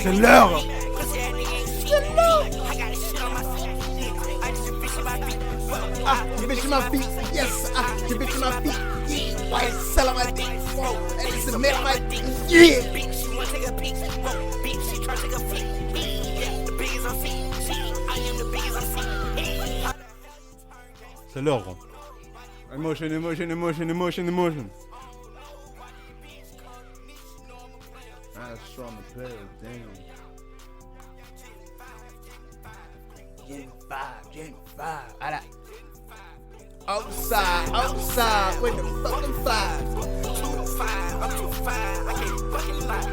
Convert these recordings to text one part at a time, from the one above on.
C'est l'heure. Ah, je vais chez ma fille, yes, ah, je vais chez ma fille, yeah, ouais, c'est la ma dick, wow, elle se met ma dick, yeah. C'est l'heure, gros. Emotion, emotion, emotion, emotion, emotion. Ah, je suis en play, damn. Gen 5, voilà. Outside, outside, with the fucking five. 2-5, I'm 2-5, I can't fucking lie.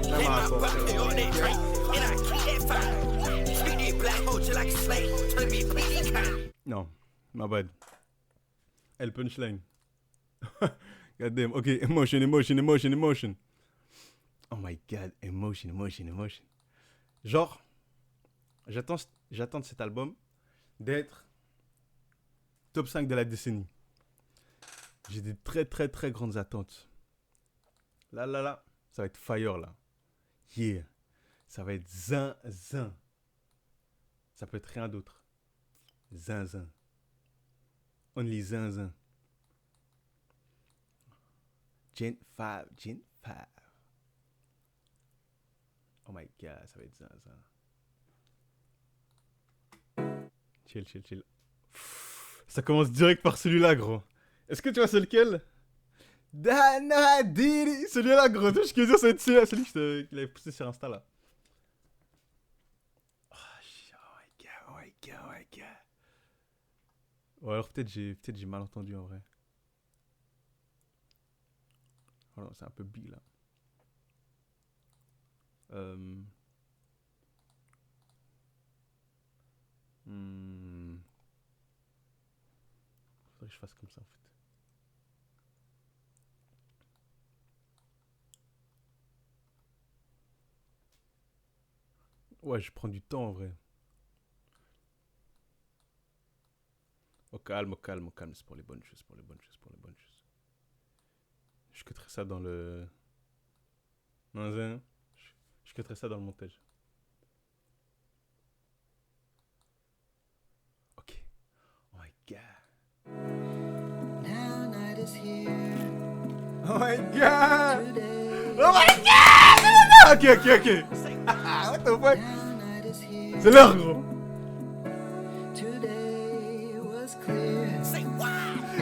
Get my bucket on that drink, and I keep that fire. Treat that black hoe just like a slave, trying to be pretty kind. Non, my bad. Elle punchline. God damn, ok, emotion, emotion, emotion, emotion. Oh my god, emotion, emotion, emotion. Genre, j'attends de cet album d'être top 5 de la décennie. J'ai des très très très grandes attentes. Là, ça va être fire là. Yeah. Ça va être zinzin. Ça peut être rien d'autre. Zinzin. Only zinzin. Gen 5. Oh my god, ça va être zinzin. Chill. Ça commence direct par celui-là, gros. Est-ce que tu vois c'est lequel? Dana Didi. Celui-là, gros. Je veux dire, c'est celui qu'il avait poussé sur Insta, là. Oh my god. Ou alors peut-être j'ai mal entendu, en vrai. Oh non, c'est un peu big, là. Faudrait que je fasse comme ça en fait. Ouais, je prends du temps en vrai. Au calme, c'est pour les bonnes choses, Je cutterai ça dans le... Je cutterai ça dans le montage. Ok. Oh my god. Oh my god! Oh my god! Ok. What the fuck? C'est l'heure, gros.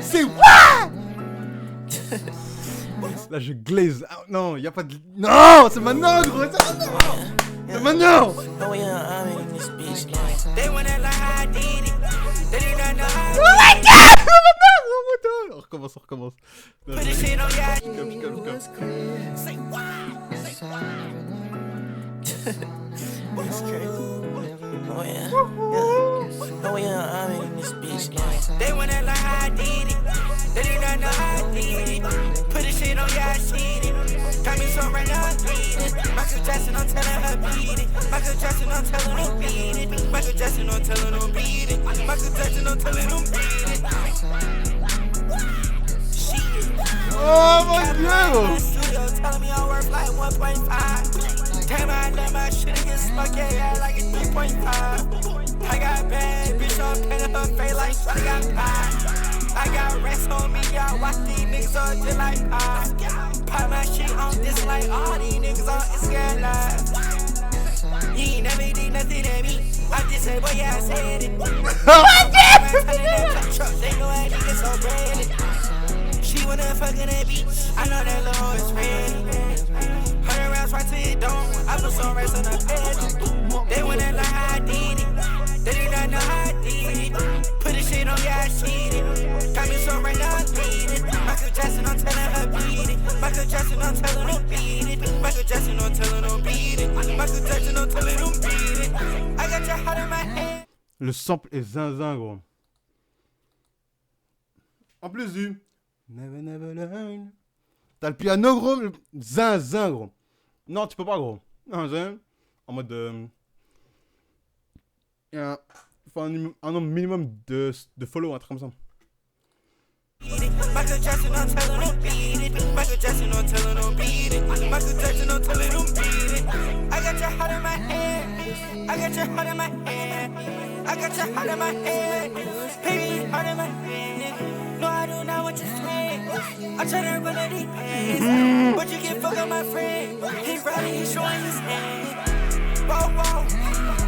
C'est what? Là, je glaze. Ah, non, y a pas de... Non, c'est maintenant, gros. C'est maintenant. Oh my god! On recommence. Comme. Oh yeah, I'm in this bitch. They wanna lie, I did it. They did not know how I did it. Put this shit on, yeah, I seen it. Got me so right now, I beat it. Michael Jackson, I'm telling her beat it. Michael Jackson, I'm telling her beat it. Michael Jackson, I'm telling her beat it. Michael Jackson, I'm telling him beat it. Oh my god! Studio telling me I'm worth like 1.5. Damn, I let my shit get smoke, yeah, like a 3.5. I got bad, bitch, I'm painting her face like I got pie. I got rest on me, y'all watch these niggas on just like pie. Pop my shit on this like all these niggas on Instagram live. You ain't never did nothing to me. I just said, boy, yeah, I said it. Oh my god! They know I niggas so ready. She wanna fuck in that beach. I know that little is ready. 100 rounds right to your dome. I put some rest on the bed. They wanna lie how I did it. They did not know how I did it. Put this shit on, yeah, I seen it. Got me so right now, I beat it. Michael Jackson, I'm telling her beat it. Michael Jackson, I'm telling him beat it. Michael Jackson, I'm telling him beat it. Michael Jackson, I'm telling him beat it. I got your heart in my head. Le sample est zinzin, gros. En plus du... Never, never learn. T'as le piano, gros. Zinzin, gros. Non, tu peux pas, gros. Non, en mode... Il faut un nombre minimum de follow, un truc comme ça. Michael Jackson, I'm telling him beat it. Michael Jackson, I'm telling him beat it. Michael Jackson, I'm telling him beat it. I got your heart in my hand. I got your heart in my hand. I got your heart in my hand. Baby, heart in my hand. No, I do not want your friend. I'm trying to run out these hands. But you can fuck up my friend. He riding, he showing his hand. Whoa, whoa.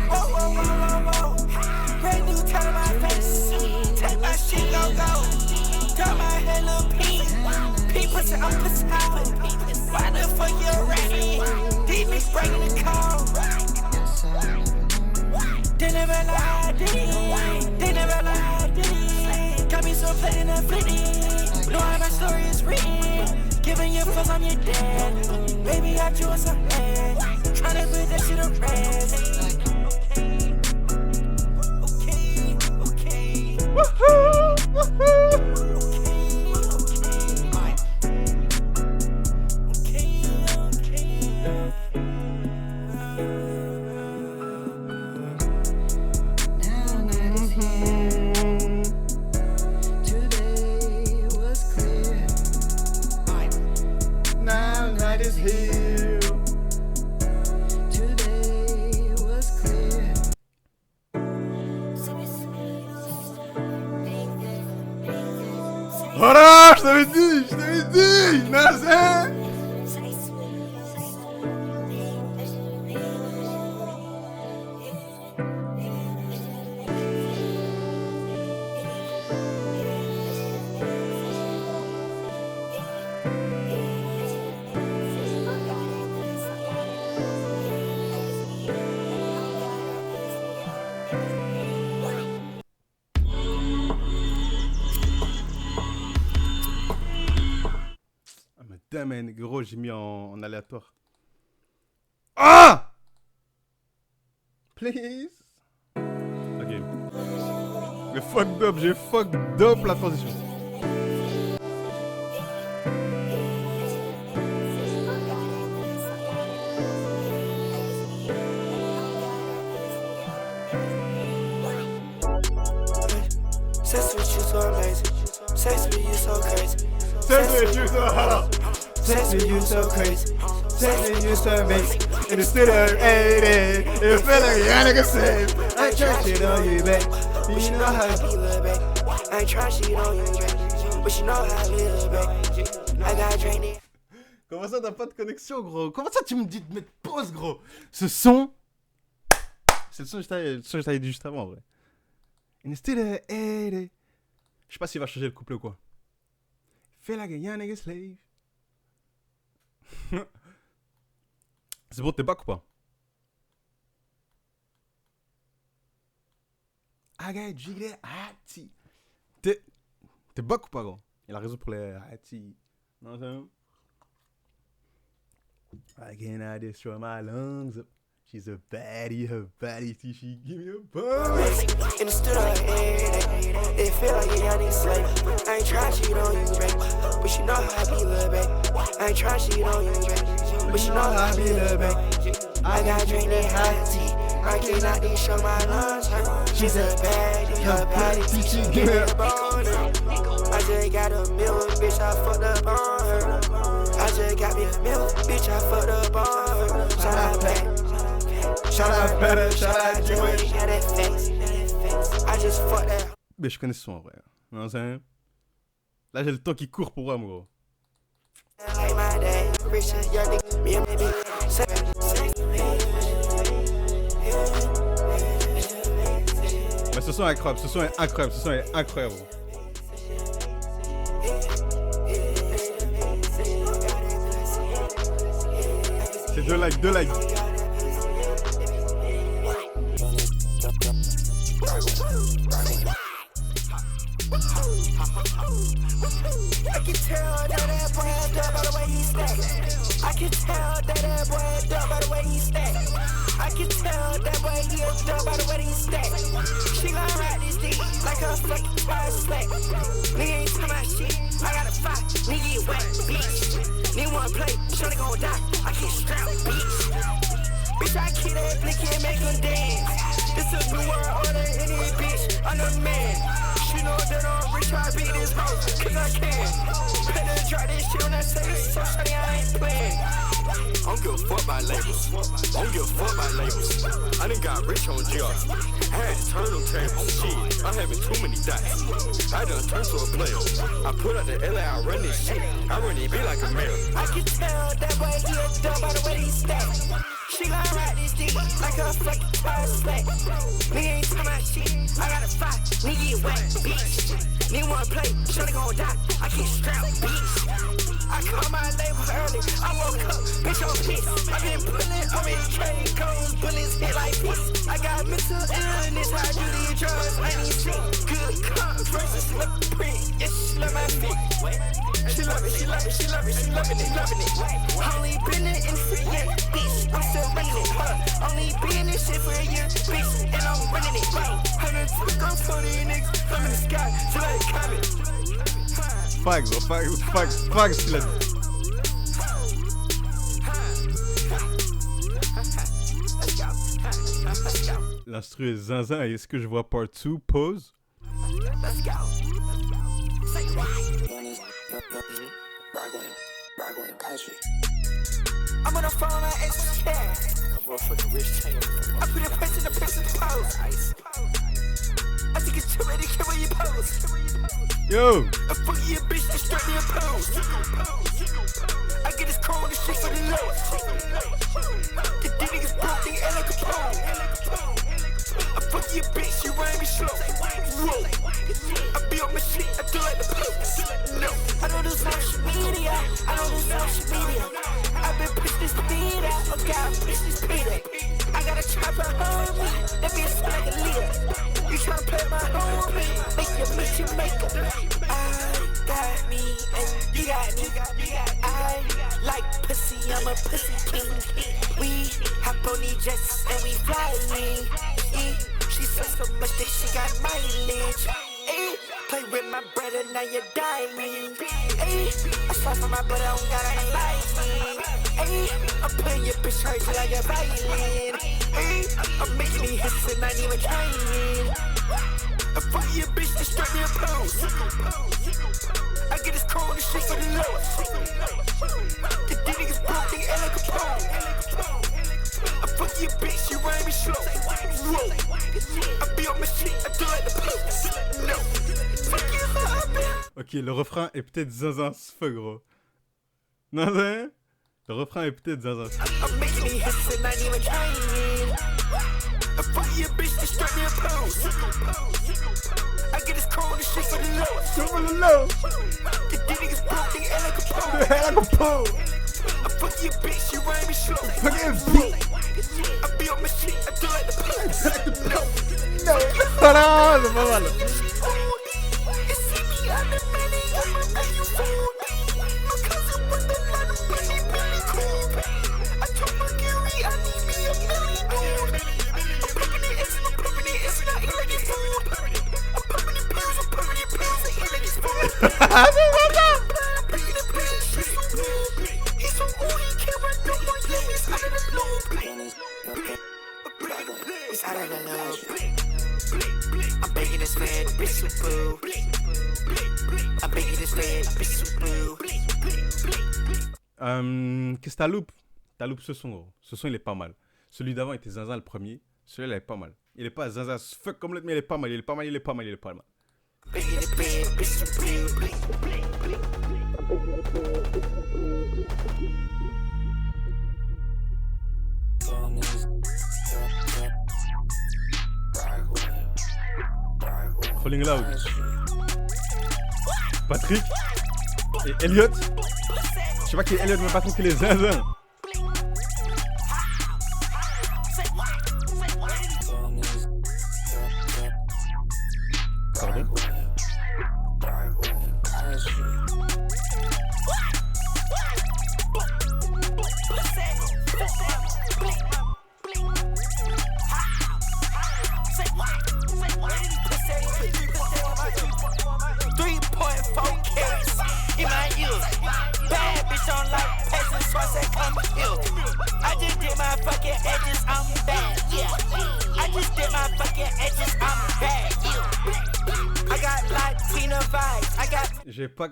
Whoa, whoa, whoa, whoa, whoa. Brand new tell on my face. Take my shit, go. Got my head, little pink. Pink pussy, I'm pussy out. Why the fuck you ready? These niggas breaking the code. They never lied, did it? They never lied, did it? Got me so plain and flitty. Know how my story is written. Giving you fuck on your dad. Baby, I drew some head. Tryna put that shit to rest. Okay. Woohoo! Woohoo! Voilà, je t'avais dit, Nazin. Damn, gros, j'ai mis en aléatoire. Ah! Please? Ok. J'ai fucked up la transition. Sex with you so amazing. Sex with you so crazy. Sex with you so hot. Sex with you so crazy. Sex with you so amazing. In the city of 80, it feel like a nigga safe. I ain't trying shit on you, babe. You know how I be, little babe. I ain't trying shit on you, babe. But you know how I live, babe. I got drained. Comment ça t'as pas de connexion, gros? Comment ça tu me dis de mettre pause, gros? Ce son, c'est le son que je t'avais dit juste avant, en vrai. In the city of 80. Je sais pas s'il va changer le couplet ou quoi. Feel like a young nigga slave. C'est bon, t'es back ou pas? I got jiggy hati. T'es back ou pas, gros? Il a raison pour les hati. Non, c'est... I cannot destroy my lungs up. She's a baddie, she give me a buzz. In the studio, it feel like a young nigga slave. I ain't trying shit on you, babe. But you know how I be, little babe. I ain't trying shit on you, babe. But you know how I be, little babe. I got drink that hot tea. I cannot even show my lungs. She's a baddie, she give me a boner. I just got a million, bitch, I fucked up on her. I just got me a million, bitch, I fucked up on her. Shout out back. Shout out better, shout out Joey. I just fucked that. Mais je connais ce son en vrai. Non, c'est... Là j'ai le temps qui court pour moi, mon gros. Mais ce son est incroyable, ce son est incroyable, ce son est incroyable. C'est 2 likes, 2 likes. I can tell that boy is dumb by the way he stack. I can tell that boy is dumb by the way he stack. I can tell that boy he is dumb by the way he stack. She gon' ride this dick like a fucking fire slack. Nigga ain't talking about shit. I got a fight, nigga get wet, bitch. Nigga wanna play, shorty gon' die. I can't strap, bitch. Bitch, I kill that blick and make him dance. This a new world order in this bitch. I'm the man. She know that I'm rich, I beat this hoe, cause I can. Better try this shit on that stage, so shawty I ain't playing. I don't give a fuck about labels. I don't give a fuck about labels. I done got rich on GR. I had to turn on tables. Shit, I'm having too many dots. I done turned to a player. I put up the LA, I run this shit. I run it be like a mayor. I can tell that boy he a dumb by the way he stack. She gon' ride this dick like a fucking tire slack. Nigga ain't talking about shit. I got a fight. Nigga get wet, bitch. Nigga wanna play, shawty gon' die. I can't strap, bitch. I call my label early. I woke up, bitch on piss. I been pulling on me, trading codes, bullets hit like this. I got mental illness, I do these drugs. I need shit. Good comes versus look print. Yeah, she love my feet. She love it, she love it, she love it, she loving it, loving it. Only been in free year, bitch. I'm still running it, huh? Only been in shit for a year, bitch. And I'm running it, right? 100 guns for these niggas. I'm in the sky, so let it comment. Fags, ce qu'il a dit. L'instru est zinzin et est-ce que je vois part 2? Pause. Let's go. I'm on the phone, I ask cash. Motherfucking rich chain. I put a press in the person's pose. I think it's too many, can you pose? Yo! I fuck you, bitch, that straight me a pose. I get this corn and shit for the lowest. The niggas broke, they ain't like a pole. I fuck you, bitch, you rhyme me slow. Whoa. I be on my shit, I do like the post. No, I don't do social media. I don't do social media. I've been pushing this speed out. Oh God, push this speed up. I got a chopper homie. That bitch like a leader. You tryna play my homie? Make your mission maker. I got me and you got me. I like pussy, I'm a pussy king. We hop on these jets and we flying. She said so much that she got mileage. Ay, play with my brother, now you're dying. Ay, I slap for my brother, I don't got a license. Ay, I'm putting your bitch hurt till I get violent. Ay, I'm making these hits and I ain't even trying. I fuck your bitch, just straight me a pose. I get this cold and shit for the lowest. The niggas broke, they ain't like a pole. I fuck your bitch, you rhyme me slow. Whoa. I be on my shit, I do like the post. No. Fuck you, husband. Ok, le refrain est peut-être zinzin ce feu, gros. Non, hein? Le refrain est peut-être zinzin. I'm making these hits and I ain't even trying. I fuck your bitch, just straight me a pose. I get this cold and shit for the lowest. For the low. The niggas broke, they ain't like a pole. I fuck your bitch, you rhyme me slow. I be on my shit, I do like the post. No. No. Voilà, c'est pas mal. I'm begging this man, bitch, you boo. I'm begging this man, bitch, you boo. Qu'est-ce que t'as loupé? T'as loupé ce son, gros. Ce son, il est pas mal. Celui d'avant était zinzin le premier. Celui-là, il est pas mal. Il est pas zinzin fuck comme l'autre, mais il est pas mal. Il est pas mal, il est pas mal, il est pas mal. Begging this man, bitch, you boo. Rolling Loud. Patrick et Elliot. Je sais pas qui est Elliot, mais pas trop qu'il est zinzin. Pardon?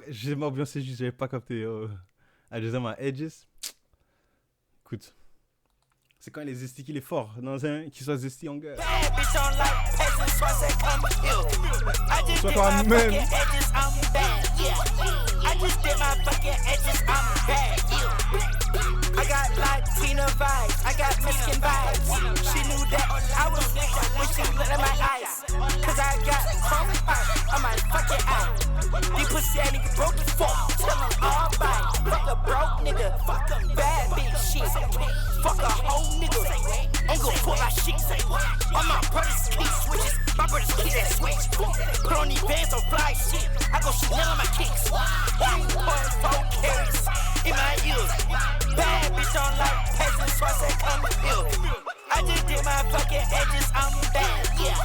J'ai pas ambiancé juste, j'avais pas capté. I just have my edges. écoute. C'est quand il est zesty qu'il est fort. Dans un qui soit zesty en gueule. Bad bitch don't like peasants, so I say come here. I just Sois did my toi-même. fucking edges, I'm bad, yeah. I just did my fucking edges, I'm bad, yeah. I got Latina vibes, I got Mexican vibes. She knew that I was when she looked at my eyes. Cause I got chrome on my fucking eye. These pussy ass niggas broke as fuck, tell them all bye. Fuck a broke nigga, fuck a bad bitch shit. Fuck a whole nigga, ain't gon' pull my shit. All my brothers keep switches, my brothers keep that switch. Put on these bands on fly shit, I go Chanel on my kicks. 1.4 carats in my ears. Bad bitch don't like peasants, so I say come here. I just did my fucking edges, I'm bad, yeah.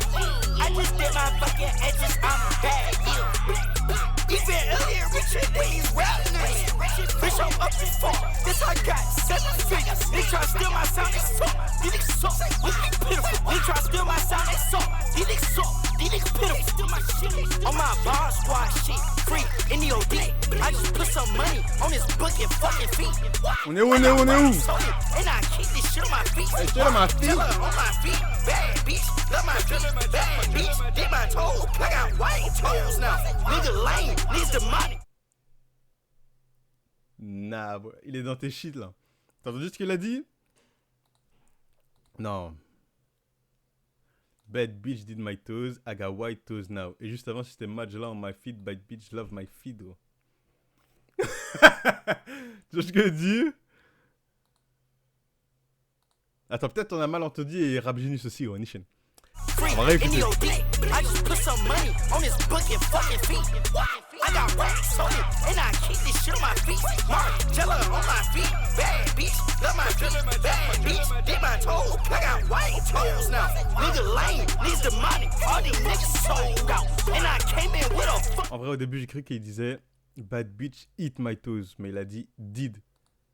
I just did my fucking edges, I'm bad, yeah. Even earlier, Richard, these rap niggas. Bitch, I'm up as fuck. This I got 7 figures. They try to steal my sound, they suck. These niggas suck. We pitiful. They try to steal my sound, they suck. These niggas suck. These niggas pitiful. On my bar squad shit, free in the OD. I just put some money on this fucking feet. On est où, on est où, on est où? And I keep this shit on my feet. Hey, shit on my feet. Tell her on my feet. Bad bitch, love my feet. Bad bitch, dip my toes. I got white toes now. Nigga lame, needs the money. Nah, bro. Il est dans tes shit là. T'as entendu ce qu'il a dit? Non. Bad bitch did my toes, I got white toes now. Et juste avant, c'était Majla on my feet, bad bitch love my feet, bro. Tu vois ce que je dis? Attends, peut-être on a mal entendu et Rap Genius aussi, gros, Nishan. On va réécouter. I just put some money on this fucking feet. I got racks on it, and I keep this shit on my feet. Margiela on my feet. Bad bitch, love my feet. Bad bitch, dip my toes. I got white toes now. Nigga lame, needs the money. All these niggas sold out. And I came in with a fuck. En vrai, au début, j'ai cru qu'il disait bad bitch eat my toes, mais il a dit did.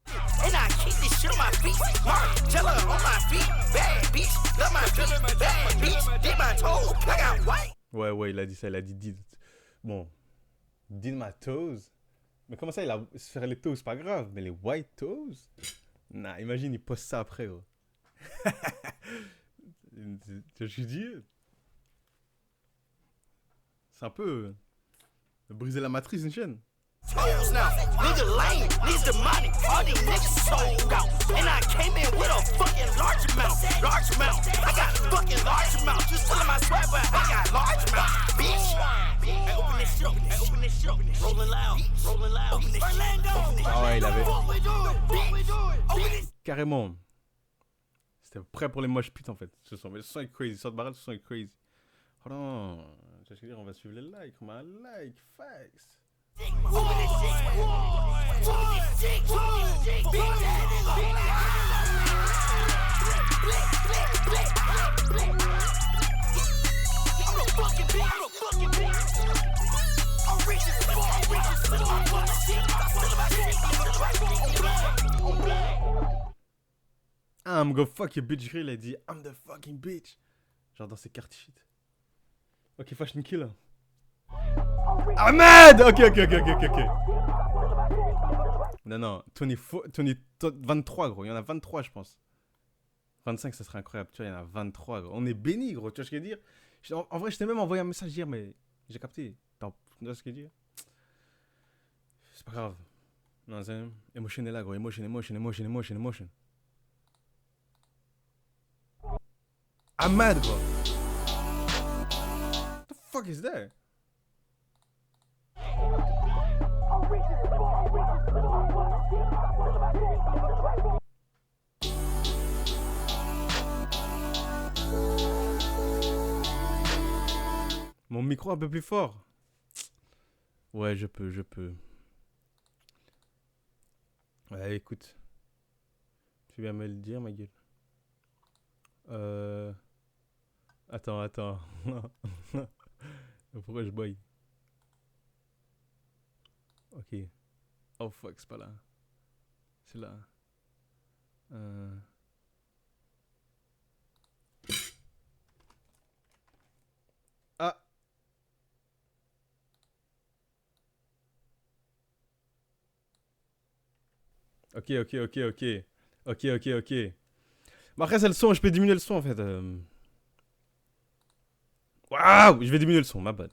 And I keep this shit on my feet. Margiela on my feet. Bad bitch, love my feet. Bad bitch, dip my toes. I got white. Ouais, il a dit ça, il a dit did. Bon, did my toes. Mais comment ça, il a se faire les toes, c'est pas grave, mais les white toes? Nah, imagine, il poste ça après, gros. Tu vois ce que je dis? C'est un peu briser la matrice, une chaîne. Toes now, nigga lame, needs the money. All these niggas sold out, and I came in with a fucking large amount. I got fucking large amount. Just telling my swag, but I got large amount, bitch. Hey, open this shit up. Hey, open this shit up. Rolling loud. Open this shit. Ah ouais, il avait Open this. carrément. C'était prêt pour les moches putes en fait. Ce son est crazy. Sort de barrel, ce son est crazy. Oh non, tu vois ce que je veux dire, on va suivre les likes. On a un like, facts. I'm gonna fuck your bitch. Il a dit I'm the fucking bitch. Genre dans ses cartes shit. Ok, fashion killer. Ahmed! Ok. Non, 23 gros, il y en a 23 je pense. 25 ça serait incroyable, tu vois, il y en a 23 gros. On est béni gros, tu vois ce que je veux dire? En vrai, je t'ai même envoyé un message hier, mais j'ai capté. Tu vois ce que je veux dire? C'est pas grave. Non, c'est emotion est là gros, emotion. Ahmed gros. What the fuck is that? Mon micro un peu plus fort. Ouais, je peux. Ouais, écoute. Tu viens me le dire, ma gueule. Attends. Pourquoi je bois? Ok. Oh fuck, c'est pas là. C'est là. Ah. Ok. Ok. Bah après, c'est le son, je peux diminuer le son en fait. Waouh, je vais diminuer le son, ma bad.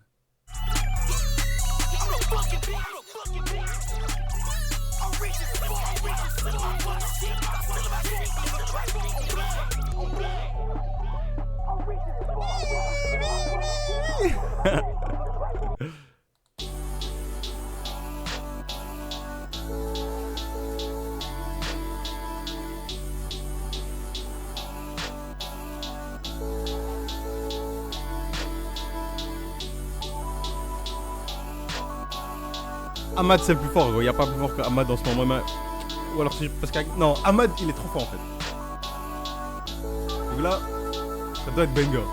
Ahmad c'est le plus fort, gros. Y a pas plus fort qu'Ahmad en ce moment. Mais... Ou alors c'est parce que... Non, Ahmad il est trop fort en fait. Donc là, ça doit être banger.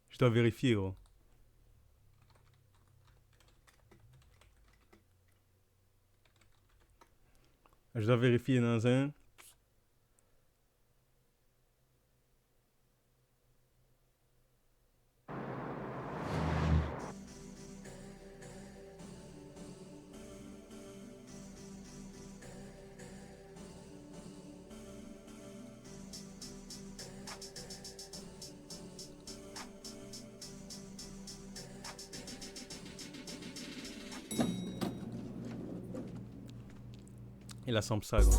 Je dois vérifier, gros. Je dois vérifier dans un... Il assemble ça, gros.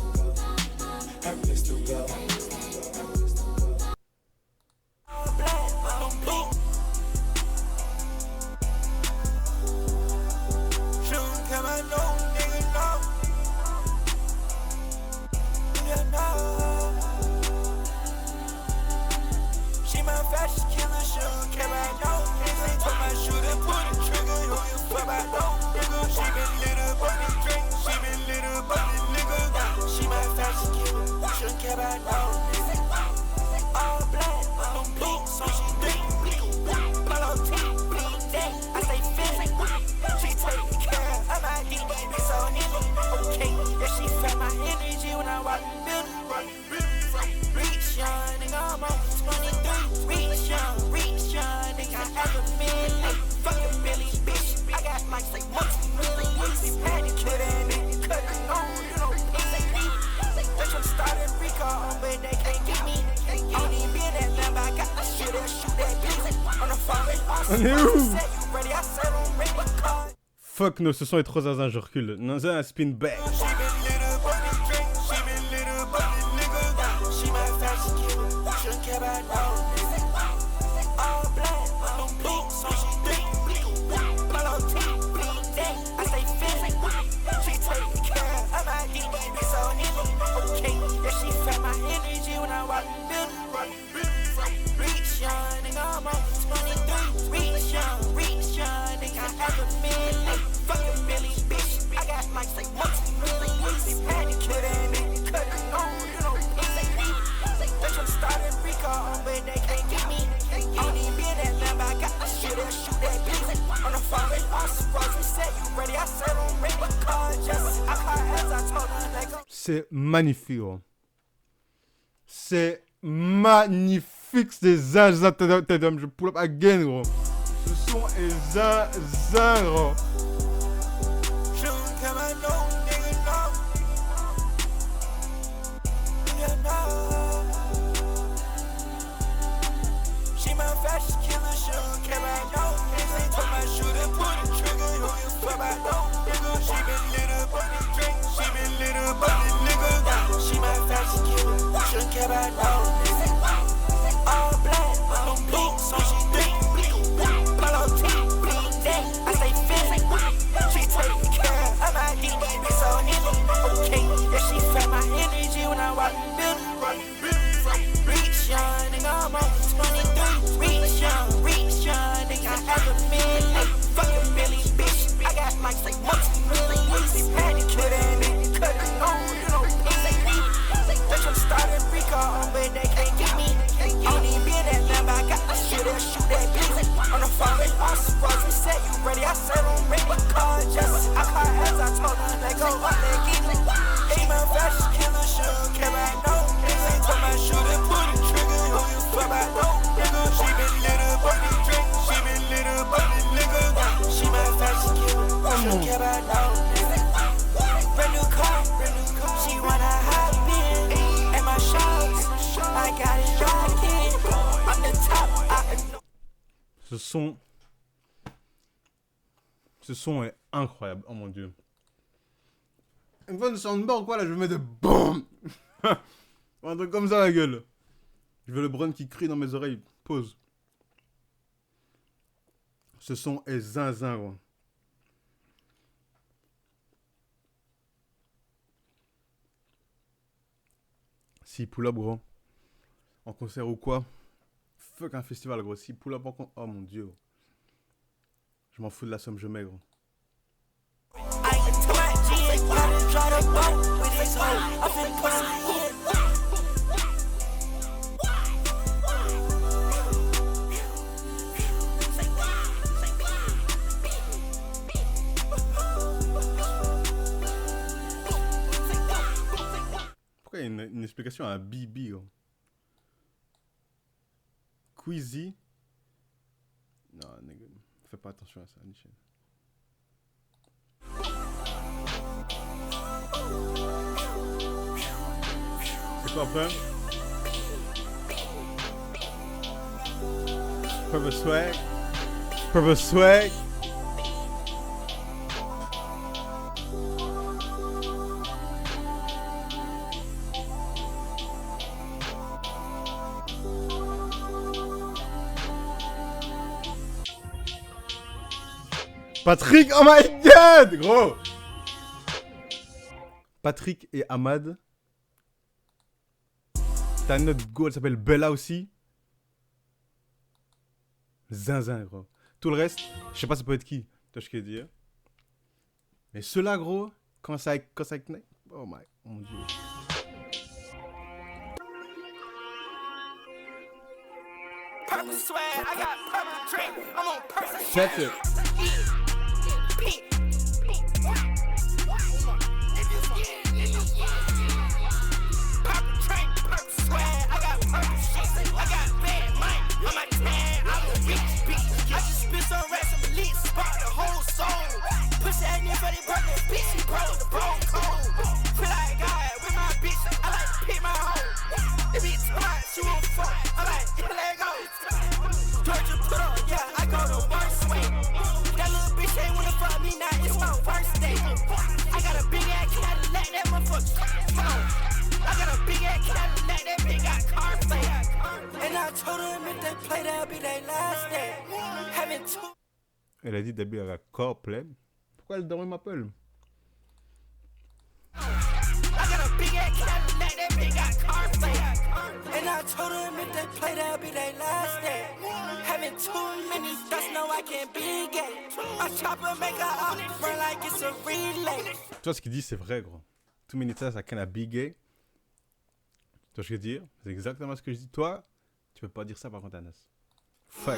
Fuck no, ce son est trop zazin, je recule. Dans un spin back. C'est magnifique, gros. C'est magnifique, c'est zaza, je pull up again, gros. Ce son est zaza, gros. I said I'm ready, call just I call as I told her, let go up, let get it. Aim a fresh killer, sure, can I know? Nigga, told my shooter, pull the trigger, who you fuck, I know. Nigga, she been little, but the drink, she been little, but the nigga. She my fresh killer, sure, can I know? Brand new car, she wanna hop in, and my shots, I got it rockin'. I'm the top, Ce son est incroyable, oh mon dieu. Une fois de soundboard quoi là, je vais mettre de BOOM. Un truc comme ça la gueule. Je veux le Bron qui crie dans mes oreilles. Pause. Ce son est zinzin gros. Si pull up gros. En concert ou quoi. Fuck un festival gros. Si pull up en concert. Oh mon dieu. Je m'en fous de la somme, je mets gros. Pourquoi il y a une explication à Bibi gros? Queasy. Non, nigga. Fais pas attention à ça, Michel. C'est quoi après? Purple swag. Purple swag. Patrick, oh my god, gros. Patrick et Ahmad. T'as une autre go, elle s'appelle Bella aussi. Zinzin, gros. Tout le reste, je sais pas ça peut être qui. Tu vois ce que je veux dire. Mais ceux-là, gros, quand ça oh my, oh mon dieu. Purple swag, I got purple drink, I'm on purple. That's it. Elle a dit d'habiller avec corps plein. Pourquoi elle dormait m'appelle? Tu vois ce qu'il dit, c'est vrai, gros. Too many times I can be gay. Tu vois ce que je veux dire? C'est exactement ce que je dis. Toi, tu peux pas dire ça par contre, Anas. Fuck.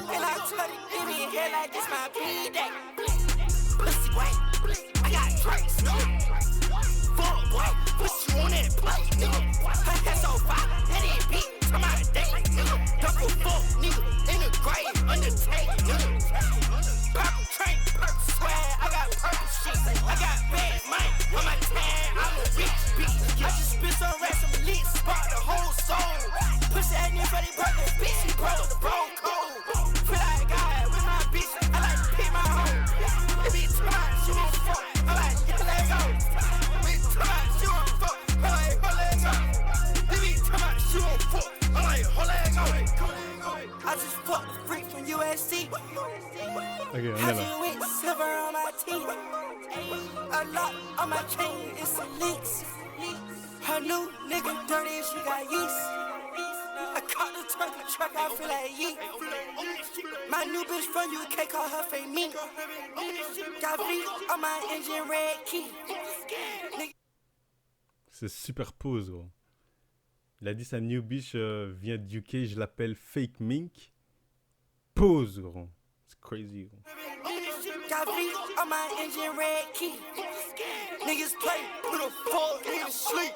Okay, on est là. C'est super pose, gros. Il a dit sa new bitch vient du UK, je l'appelle Fake Mink. Pose, gros. C'est crazy, gros. Got V on my engine, red key. Niggas play, put a full nigga sleep.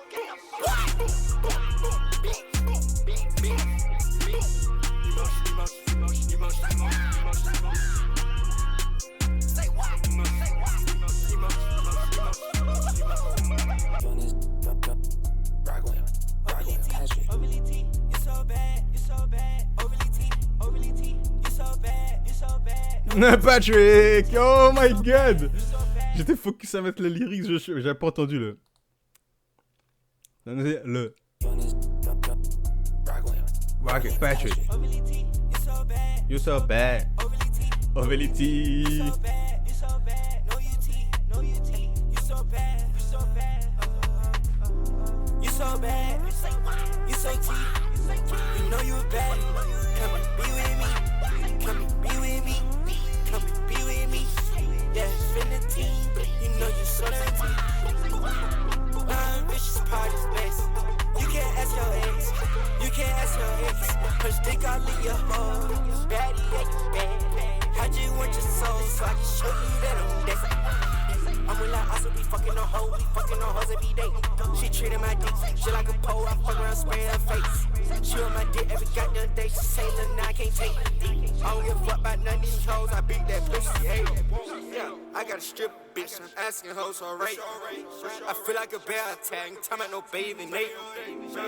Patrick! Oh my god! J'étais focus à mettre le lyrics, j'avais pas entendu le. Ok, Patrick. You so bad. Ovelity. You so bad. You so T. You know you a bad. Come and be with me. Come and be with me. Come and be with me. Yeah, infinity. You know you so dirty. Non-vicious part is best. You can't ask your ex. You can't ask your ex. Cause they gon' leave your hoe. Baddie, bad. I just want your soul so I can show you that I'm desperate. I'm with like also be fucking on hoes, we fucking on hoes every day. She treated my dick, she like a pole, I fuck around, spray her face. She on my dick every goddamn day, she say, look, now I can't take it. I don't give a fuck about none of these hoes, I beat that pussy, hey. Yeah, I got a strip bitch, I'm asking hoes for rape. I feel like a bear tag, time about no bathing, Nate.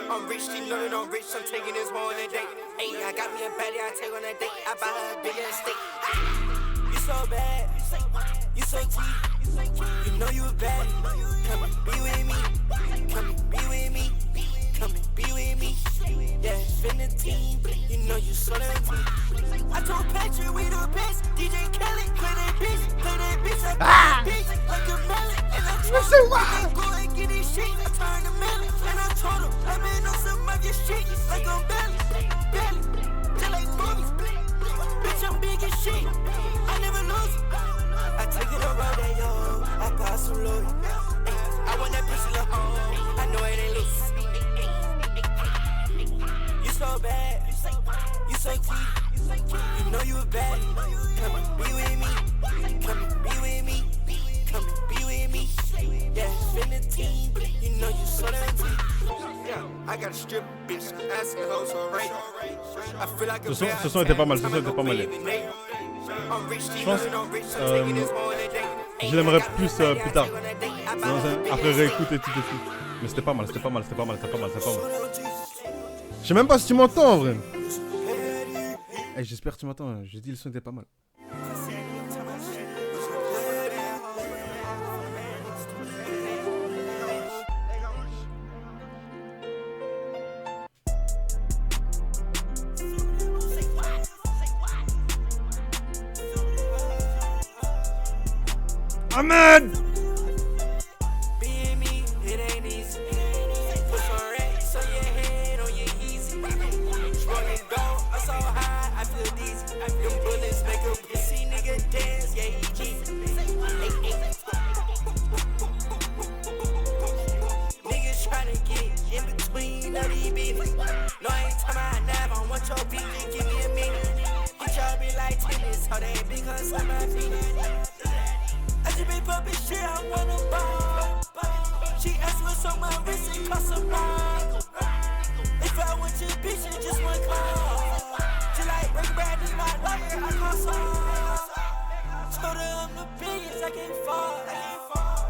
I'm rich, she know that I'm rich, I'm taking this one on a date. Hey, I got me a baddie, I take on a date, I buy her a big ass steak. You so bad, you so T. You know you a baddie. Come and be with me. Come and be with me. Come and be with me. Yeah, infinity. You know you so dirty. I told Patrick we the best. DJ Khaled, play that bitch like a bitch, like a melon. And I told him, I go and get this shit. I turn the melon. And I told him, I've been on some of your shit, like I'm belly, just like movies. Bitch, I'm big as shit. I never lose. I take it around that yo, I got some loot. I want that pussy little home, I know it ain't loose. You so bad, you so T. You know you a baddie. Come and be with me. Come and be with me. Come and be with me. Yeah, infinity. You know you so dirty. Yeah, I got a strip bitch, asking hoes for rape. I feel like a Ce son était pas mal, ce son était pas mal. Je pense je l'aimerais plus tard. Après réécoute et tout. Mais c'était pas mal. Je sais même pas si tu m'entends en vrai. Hey, j'espère que tu m'entends, j'ai dit le son était pas mal. Ahmed! Being me, it ain't easy. Put some racks on your head, on your easy. Rolling down, I'm so high, I feel dizzy. Them bullets make a pussy nigga dance, yeah, he cheesy. Niggas tryna get in between all these beats. No, I ain't talking about knife, I want your beat, just give me a minute. Get y'all be like tennis, how they big cause on my feet. I just been poppin' shit, I wanna ball. She asked what's on my wrist, it cost a bomb. If I want your bitch, it just one call. She like, break bad, this my lawyer, I call songs. Told her I'm the biggest, I can't fall.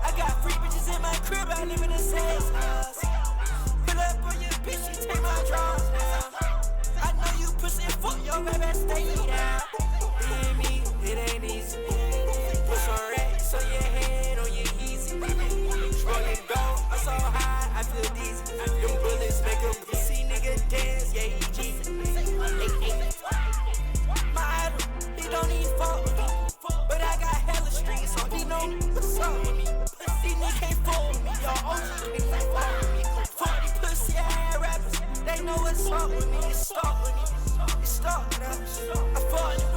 I got free bitches in my crib, I live in a sex house. Pull up on your bitch, she take my drawers now. I know you pussy, fuck your baby, stay down. Being me, it ain't easy. Put some racks on your head, on your easy. Rolling down, I'm so high, I feel dizzy. Them bullets make a pussy nigga dance, yeah, he cheesy. My idol, he don't even fuck with me. But I got hella streets, so he know what's up with me. Pussy nigga can't fuck with me, y'all OG niggas can't fuck with me. 40 pussy ass rappers, they know what's up with me. It's stuck with me, it's stuck now. I fuck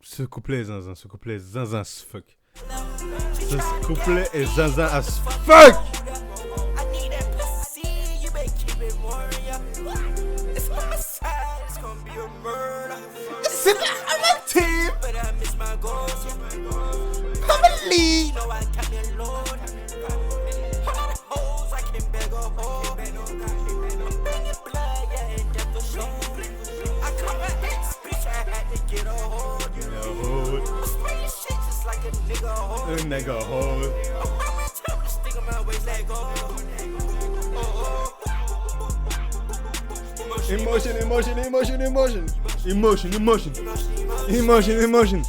Ce couplet est zinzin, ce couplet est zinzin as fuck. Ce couplet est zinzin as fuck. I need that pussy, you better keep it warm, yeah. It's homicide, it's gonna be a murder. C'est un team. But I miss my goals, yeah. Family. You know I kept me alone. All the hoes, I can beg a hoe. I'm bringing blood, yeah, and death for sure. I caught my ex, bitch, I had to get a hold. I'm spraying shit just like a nigga hoe. Un nigga hole. I'm tell me to stick on my waist like Emotion, emotion, emotion, emotion. Emotion, emotion. Emotion, emotion.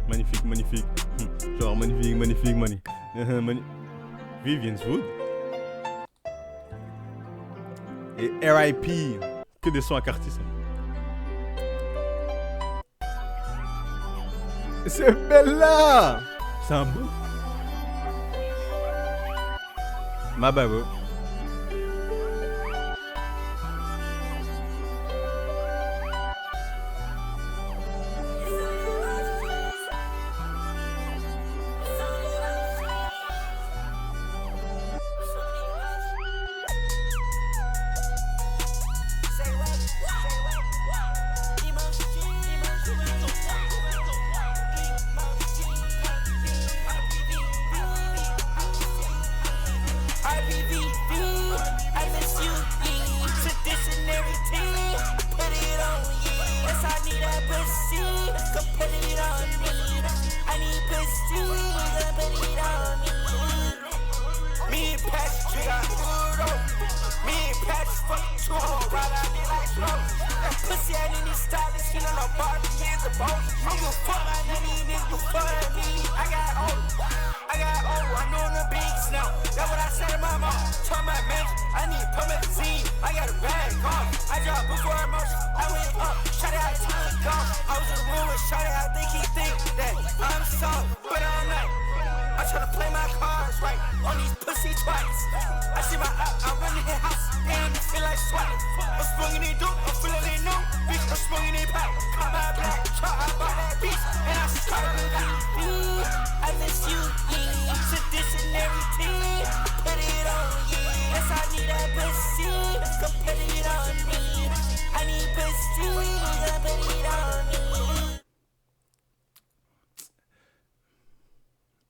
Magnifique, magnifique. Genre magnifique, magnifique, Vivian's Wood. Et R.I.P. Que des sons à Cartier. C'est Bella. C'est un beau. Ma babo.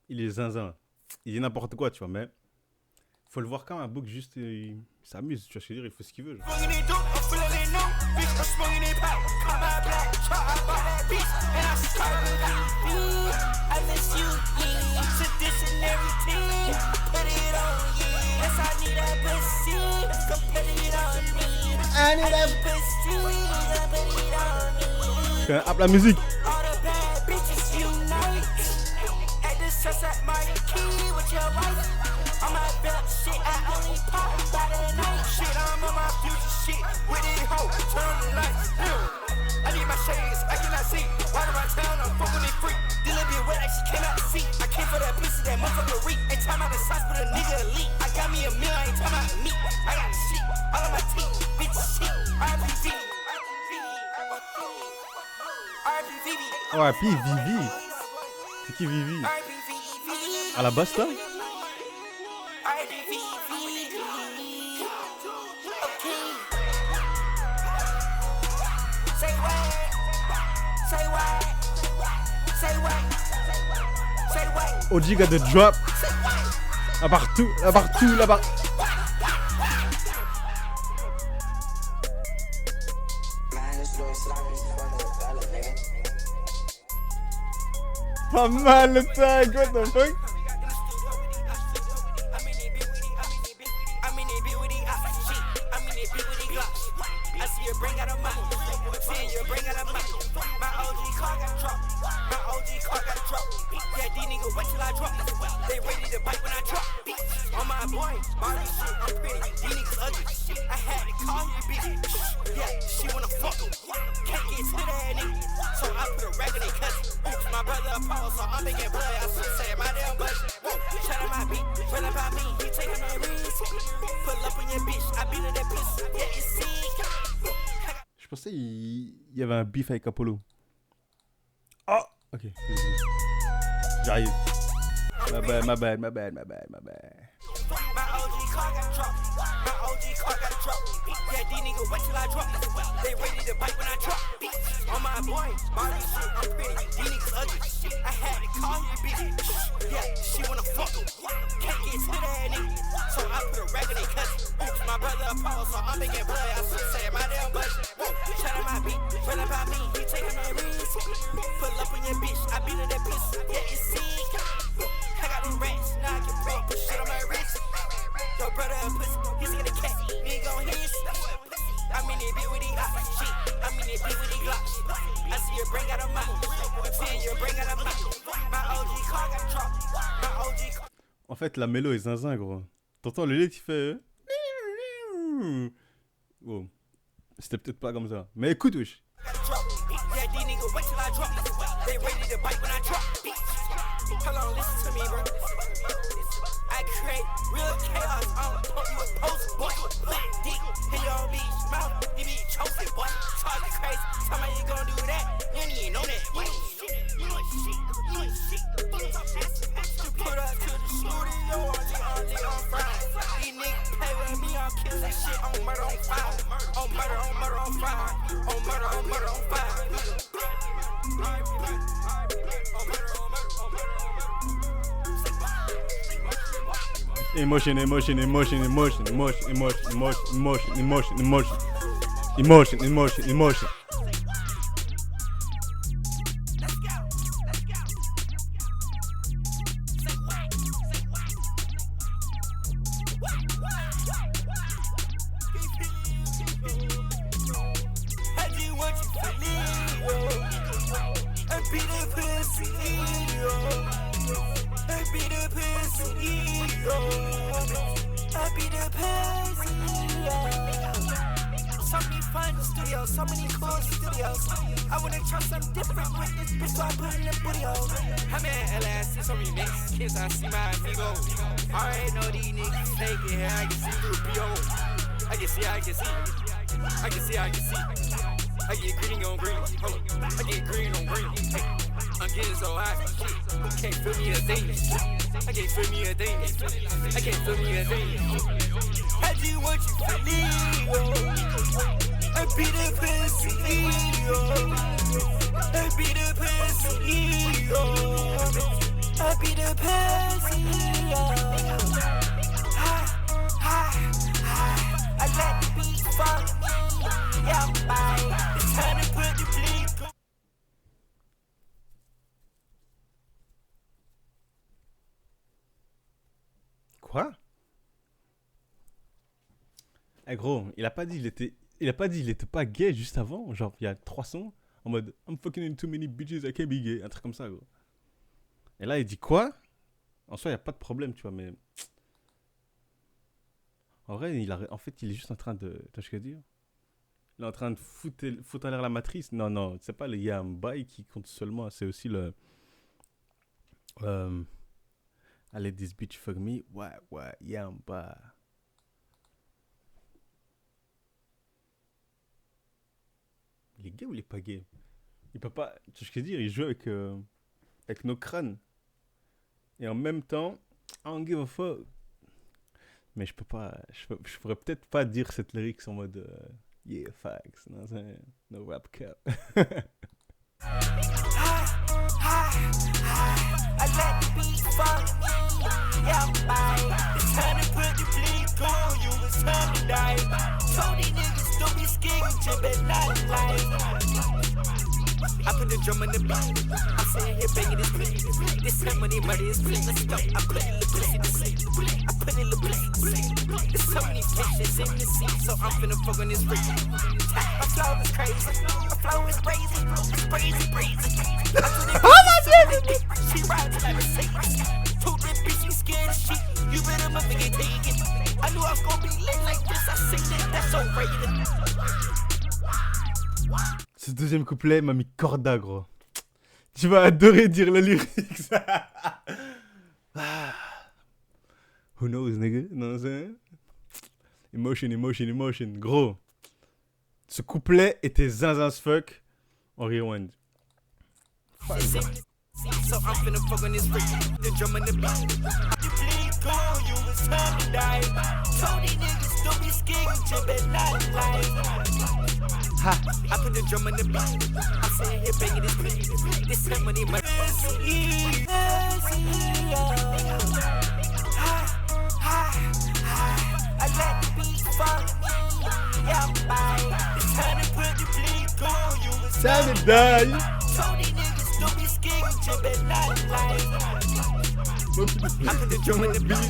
Il est zinzin. Il dit n'importe quoi, tu vois, mais faut le voir comme un bouc juste, il s'amuse, tu vois ce que je veux dire, il fait ce qu'il veut. Genre. Hop la musique. Sunset marquee with your wife. On my belt shit, I only pop by the night. Shit, I'm on my future shit with it hoe. Turn the lights. I need my shades, I cannot see. Right around town, I'm fucking it free. Dealing bit wet like she cannot see. I came for that pussy, that motherfucker reek. Ain't talking about the sauce, but a nigga elite. I got me a meal, I ain't talking about meat. I got shit all on my teeth, bitch shit. RPV. RIP Vivi. C'est qui Vivi? À la Basta? OG got the drop. Là partout, là partout, là-bas. Pas mal le tag, what the fuck? Barbie shit, I'm pretty. These niggas ugly. I had to call you bitch. Yeah, she wanna fuck. Can't get to that nigga. So I put a rack in their cousin. Oops, my brother a pole, so I'm making blood. I should say my damn budget. Shout out my beat, run about me, he taking my risk. Pull up on your bitch, I beat her that pussy. Yeah, it's sick. Je pensais il y avait un beef avec Apollo. Oh, ok. J'arrive. My bad. My OG car got dropped. My OG car got dropped. Yeah, these niggas wait till I drop. They ready to bite when I drop. On my boy, Barbie shit, I'm pretty. These niggas ugly. I had to call you bitch. Yeah, she wanna fuck. Can't get to that nigga. So I put a rack in their cousin. Oops, my brother a pole, so I'm making blood. I should say my damn budget. Shout out my beat, run about me, he taking my risk. Pull up on your bitch, I beat her that pussy. Yeah, it's sick. I got them rats, now I can break, put shit on my wrist. Your brother a pussy, he seen the cat, nigga on his. I'm in that bitch with these glocks, shit. I'm in that bitch with these glocks. I see you bring out a mouth, see you bring out a mouth. My OG car got dropped, my OG car. En fait, la mélo est zinzin, gros. T'entends le lait qui fait. Oh. C'était peut-être pas comme ça. Mais écoute, wesh. Yeah, these niggas wait till I drop. They ready to bite when I drop. Hold on, listen to me, bro. I create real chaos. I don't pump you a post, boy. Black dick in your bitch mouth. You be choking, boy. Talking crazy. Tell me you gon' do that. You ain't even know that. You ain't shit. Put up to the studio on Friday. These niggas play with me, I'll kill that shit on murder on fire. On murder on fire. On murder on fire. Emotion. So many cool studios. I wanna try something different with this bitch, so I put in the booty hole. I'm in LS, it's on remix. Kids, I see my amigo. I already know these niggas fake it here. I can see through BO. I can see. I get green on green. Hold on. I get green on green. Hey, I'm getting so hot. Can't feel me a thing. I can't feel me a thing. I do what you believe. I be the pussy, I be the pussy, I be the pussy, I let the beat fuck me, yeah, bye. It's time to put the bleed. Quoi? Eh gros, il a pas dit il était pas gay juste avant, genre il y a 3 sons en mode I'm fucking in too many bitches, I can't be gay, un truc comme ça, gros. Et là il dit quoi? En soi il y a pas de problème, tu vois, mais en vrai il est juste en train de, tu vois ce que je veux dire? Il est en train de foutre à l'air la matrice. Non, c'est pas le yam bail qui compte seulement, c'est aussi le I let this bitch fuck me, ouais, yam bail. Il est gay ou il est pas gay? Il peut pas. Tu sais ce que je veux dire? Il joue avec nos crânes. Et en même temps, I don't give a fuck. Mais je peux pas. Je pourrais peut-être pas dire cette lyrics en mode yeah, facts. No rap cap. I let the beat fuck me, yeah, bye. It's time to put the bleed on you, it's time to die. Told these niggas don't be scared, you better not lie. I put the drum on the beat, I'm sitting here begging this beat. This time money is free, let's go. I put in the pussy to sleep, I put in the pussy to sleep. There's so many bitches in the seat, so I'm finna fuck on this freak. My flow is crazy, my flow is crazy, it's crazy. She rides like a saint. Told that bitch she scared of shit. You better motherfucking take it. I knew I was gonna be lit like this, I sing it, that's so rated. Ce deuxième couplet m'a mis corda, gros. Tu vas adorer dire le lyrics. Who knows, nigga? Non, c'est... Emotion, emotion, emotion. Gros. Ce couplet était zinzin as fuck en rewind. So I'm finna fuck on this freak, the drum and the beat. The bleed cool, you was time to die. Told these niggas don't be scared, you better not lie. Ha, I put the drum on the beat. I'm sitting here banging this beat. This time money, my I let the beat follow me. Yeah, bye. It's time to put the bleed cool, you was Time to die. Told these niggas don't be scared, you better not lie. I put the drum on the beat. I'm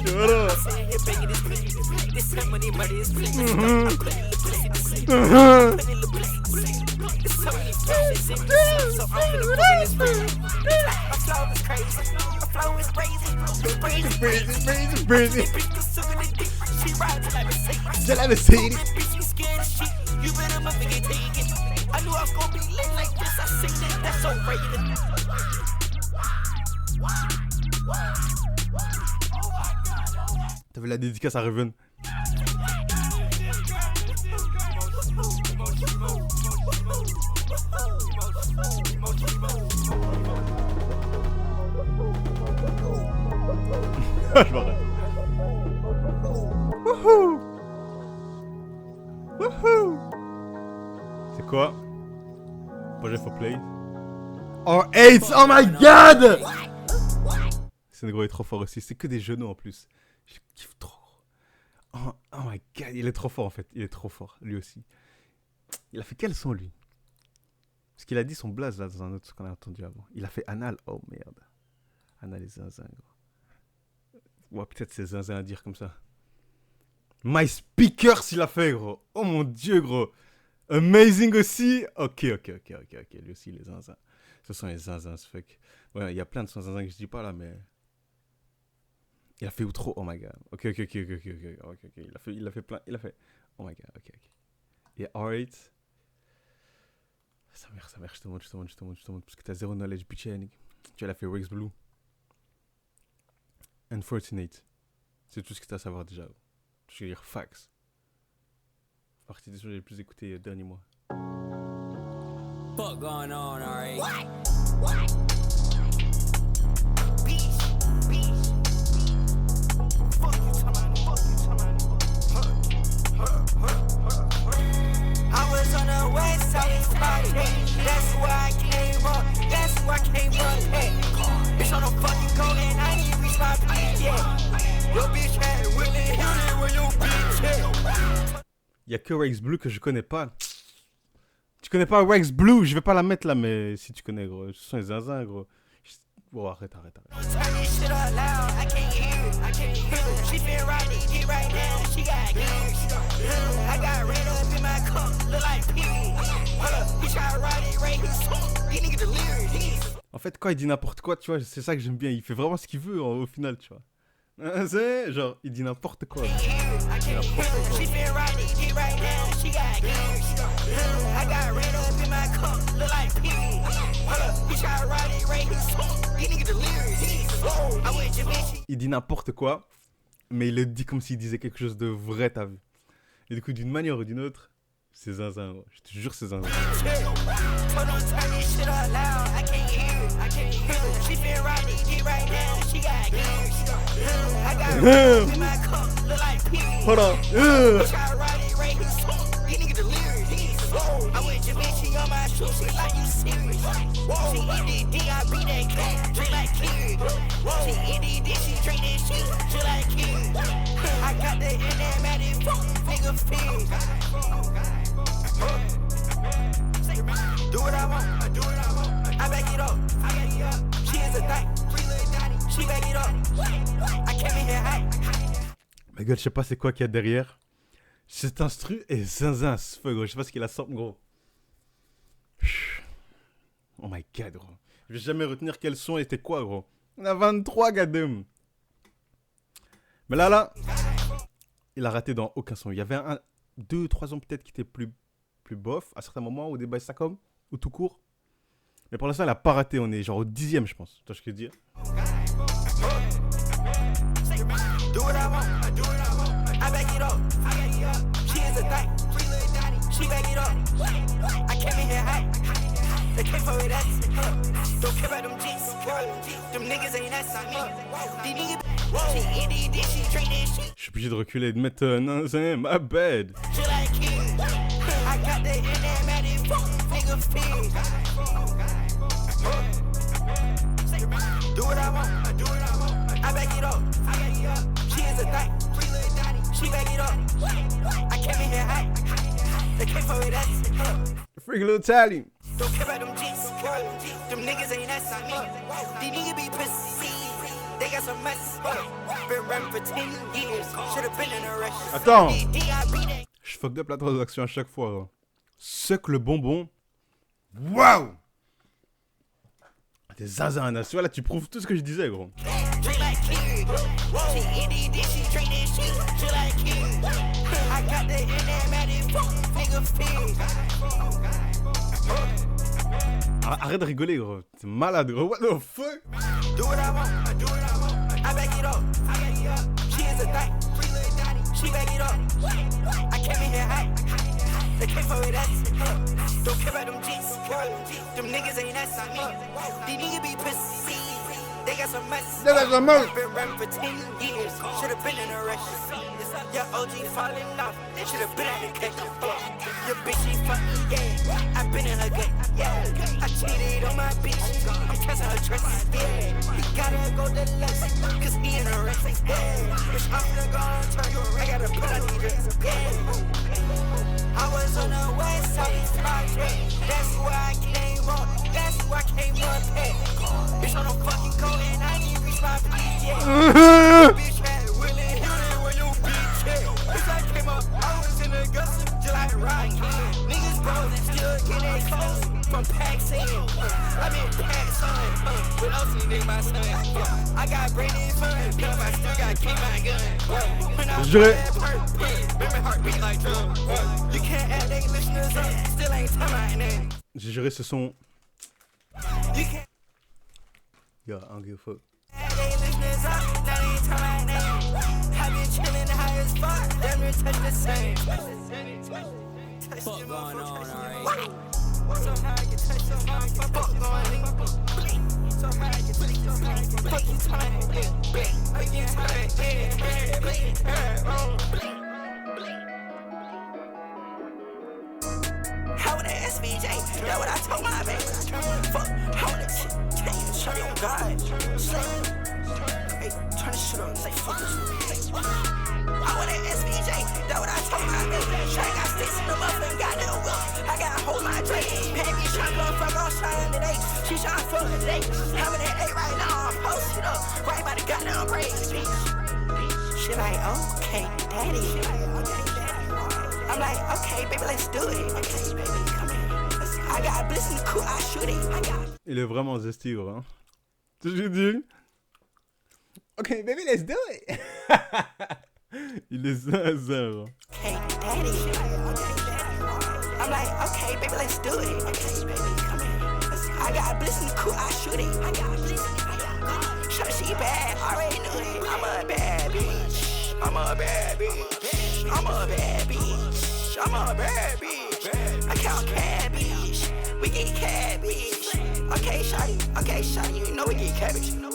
sitting here banging this beat. This time money is free. I'm putting the pussy to sleep. I'm putting the pussy to sleep. There's so many bitches in this scene, so I'm finna fuck on this beat. My flow is crazy. My flow is crazy. Crazy. Bitch, the sugar the dick. She rides till I be safe. Till I be safe. Bitch, you scared of shit. You better motherfucking take it. I knew I was gonna be lit like this. I sing it, that's so rated. T'avais la dédicace à Raven. Je m'arrête. Wouhou! Wouhou! C'est quoi? Projet for play. Oh, 8! Oh my god! Ce gros est trop fort aussi. C'est que des genoux en plus. Je kiffe trop. Oh my god, il est trop fort en fait. Il est trop fort, lui aussi. Il a fait quel son lui? Parce qu'il a dit son blaze là dans un autre qu'on a entendu avant. Il a fait Anal. Oh merde. Anal et zinzin, gros. Ouais, peut-être c'est zinzin à dire comme ça. My Speaker s'il a fait, gros. Oh mon dieu, gros. Amazing aussi. Ok. Lui aussi, les zinzins. Ce sont les zinzins, ce fuck. Ouais, il y a plein de sons zinzins que je dis pas là, mais. Il a fait outro. Oh my god. Ok. Il a fait plein. Il a fait. Oh my god. Ok. Et R8. Sa mère, je te montre. Parce que t'as zéro knowledge, bitch. Tu as fait Rex Blue. Unfortunate. C'est tout ce que t'as à savoir déjà. Je vais dire Fax. Partie des choses que j'ai le plus écoutées dernier mois. Fuck going on, alright? I was on the west side party. That's where I came up. Hey. Bitch on the fucking cold and I ain't reached my peak yet. Your bitch had it with me, hit where your bitch at. Y'a que Rex Blue que je connais pas. Tu connais pas Rex Blue? Je vais pas la mettre là, mais si tu connais, gros. Ce sont les zinzins, gros. Bon, arrête. Turn this shit up loud, I can't hear it. She been riding, get right down, she got gears. I got red up in my cup, look like period. Hold up, he try to ride it, right his tongue. These niggas delirious. En fait, quand il dit n'importe quoi, tu vois, c'est ça que j'aime bien. Il fait vraiment ce qu'il veut au final, tu vois. C'est genre, il dit n'importe quoi. She been riding, get right down, she got gears. I got red up in my cup, look like period. Hold up, he try to ride it, right his tongue. These niggas delirious. I went to bitch. Il dit n'importe quoi, mais il le dit comme s'il disait quelque chose de vrai, t'as vu. Et du coup, d'une manière ou d'une autre, c'est zinzin. Je te jure, c'est zinzin. She been riding, get right down, she got gears. I got in my cup, look like period. Hold on. Try to ride it, right his tongue. These niggas delirious. I went to bitch, she on my shoes, she like you serious. She EDD, I beat that cat, drink like kid. She EDD, she drink that shit, she like kid. I got the enigmatic nigga fear. Do what I want, I back it up. She is a thing, she back it up. I came in here high. Ma gueule, je sais pas c'est quoi qu'il y a derrière. Cet instru est zinzin ce feu, gros. Je sais pas ce qu'il a sorti, gros. Oh my god, gros. Je vais jamais retenir quel son était quoi, gros. On a 23, gadem. Mais là, il a raté dans aucun son. Il y avait 2, 3 sons peut-être qui étaient plus bof à certains moments, ou des bails comme, ou tout court. Mais pour l'instant, il a pas raté. On est genre au 10e, je pense. Tu vois ce que je veux dire? Do what I want, I do what I want. I back it up, She is a thing, she back it up. I came in here high, they came for it ass. Don't care about them G's, them niggas ain't ass on me. These niggas, she eat this, she drink this shit. Je suis obligé de reculer et de mettre non, c'est my bad. She like it, I got the enigmatic nigga feel. Do what I want, I do what I want. I back it up, She is a thing, she back it up. I came in here high, they came for it ass. Freak little Tally. Don't care about them G's, them niggas ain't ass on me. These niggas be pussy, they got some mess. Been rapping for 10 years, should've been in a rush. Attends, je fucked up la transaction à chaque fois. Hein. Suck le bonbon. Waouh! T'es zaza, tu vois là, tu prouves tout ce que je disais, gros. Arrête de rigoler, gros. T'es malade, gros. What the fuck? Do what I want, I do what I want. I back it up, She is a thing, she back it up. I came in here high, they came for it ass. Don't care about them G's, them niggas ain't ass on me. These niggas be pussy, they got some mess. Been rapping for 10 years, should've been in a rush. Your OG falling off, should've been at the catch. Your bitch, she fuck me, yeah. I been in her gut, yeah. I cheated on my bitch, I'm testing her trust, yeah. He gotta go to left, cause he in a race, yeah. Bitch, I'm finna go on turn, I gotta put on these drinks, yeah. I was on the west side, that's where I came up, that's where I came up, hey. Bitch, on the fucking coat and I ain't reached my peak yet. Bitch, had Willie Hilton when you bitch, hey. Bitch, I came up, I was in the guts, just like Rocky. Niggas bros still get their clothes from Paxson. I been Paxson, with else you nigga my son. I got brainy fun, but I still got keep my gun. When I feel that perk, baby heart beat like drum. You can't add they listeners up, still ain't tell my name. J'ai géré ce son. You can't Yo, I don't give a fuck. add they listeners up, now they tell my name. I been chillin' high as fuck, them me touch the same. Fuck going on, alright? Somehow I can touch somehow, fuck going on. Somehow I can touch somehow, fuck you time, yeah. I get time, yeah. How would that SVJ? That what I told my baby. Fuck, how would that change? Show you God. Hey, turn this shit up, say fuck this shit. How would that SVJ? That what I told my baby. Sure got sticks in the muffin, got no will. I gotta hold my drink. Baby tryna go fuck all shine today. She tryna fuck today. Having that 8 right now, I'm posted up. Right by the goddamn braids, bitch. She like, okay, daddy. I'm like, okay, baby, let's do it. Okay, baby, come here. I got a bliss in the cool, I shoot it. I got. Il est vraiment zesty, gros. Hein. Tu sais ce que je dis? Ok, baby, let's do it. Il est zaza, gros. Okay, daddy. I'm like, okay, baby, let's do it. Okay, baby, come here. I got a bliss in the cool, I shoot it. I got a bliss in the cool. Shut she bad, already knew it. I'm a bad bitch. I'm a bad bitch. I'm a bad bitch. I'm a bad bitch. I count cabbage. We get cabbage. Okay, shawty, you know we get cabbage. Don't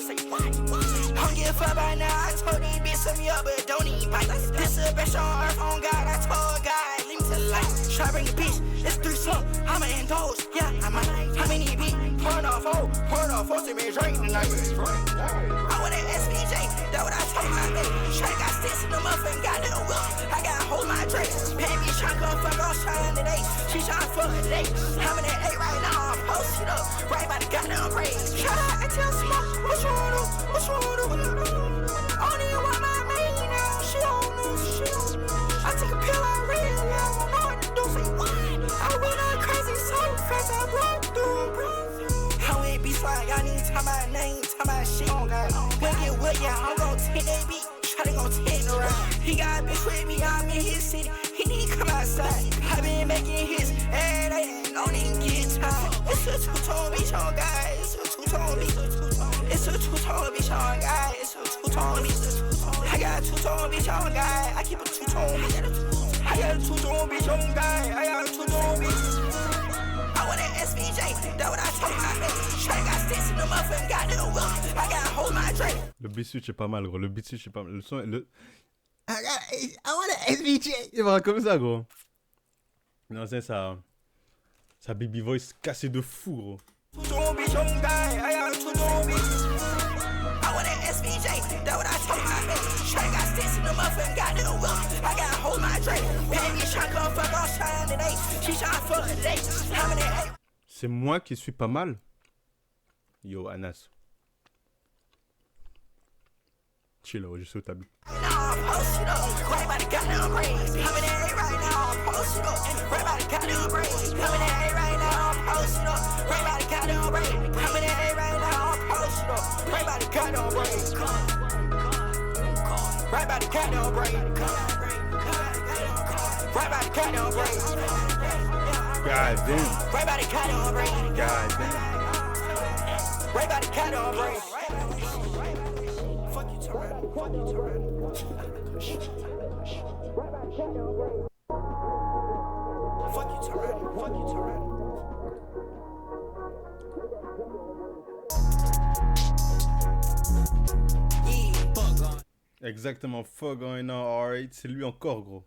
give a fuck right now. I told these bitches some up, but don't even bite. This the best on earth, on God. I told God, leave me to life. Try bring the bitch, it's 3 something. I'ma indulge, yeah, I might. How many beat? Pouring off, to me drink tonight. I want that SVJ, that what I told my baby. Sure got sticks in the muffin, got no will. I gotta hold my drink. Baby tryna go fuck all shine today. She tryna fuck today. Having that 8 right now, I'm posted up. Right by the goddamn braids. Shut up and tell smoke, what's wrong with her? What's wrong with her? I don't even want my maid now. She don't know. I take a pill, I read, I don't know what to do. Say what? I went on crazy so fast, I broke through. How it be slide, y'all need to tell my name, tell my shit. When get with ya, I'm gon' take that beat. Try to gon' take it around. He got a bitch with me, I'm in his city. He need to come outside. I been making hits, and they don't even get time. It's a two-tone bitch on guy. It's a two-tone bitch. It's a two-tone bitch on guy. It's a two-tone bitch. I got a two-tone bitch on guy. I keep a two-tone bitch. I got a two-tone bitch on guy. I got a two-tone bitch. I want an SVJ. That's what I told my man. Shawty got sticks in the muffin. Got no wealth. I gotta hold my drink. Le beat switch est pas mal, gros. Le beat switch est pas mal. Le son, I want an SVJ. Il va comme ça, gros. Non, c'est ça. Sa baby voice cassée de fou, gros. Two-tone bitch on guy. I got a two-tone bitch. I want an SVJ. That's what I told my man. Shawty got sticks in the muffin. Got no wealth. I gotta hold my drink. Baby tryna come fuck off shine today. She tryna fuck today. How many? C'est moi qui suis pas mal. Yo, Anas. Chill, je suis au table. God damn. God damn. Exactement, fuck going on, alright, c'est lui encore, gros.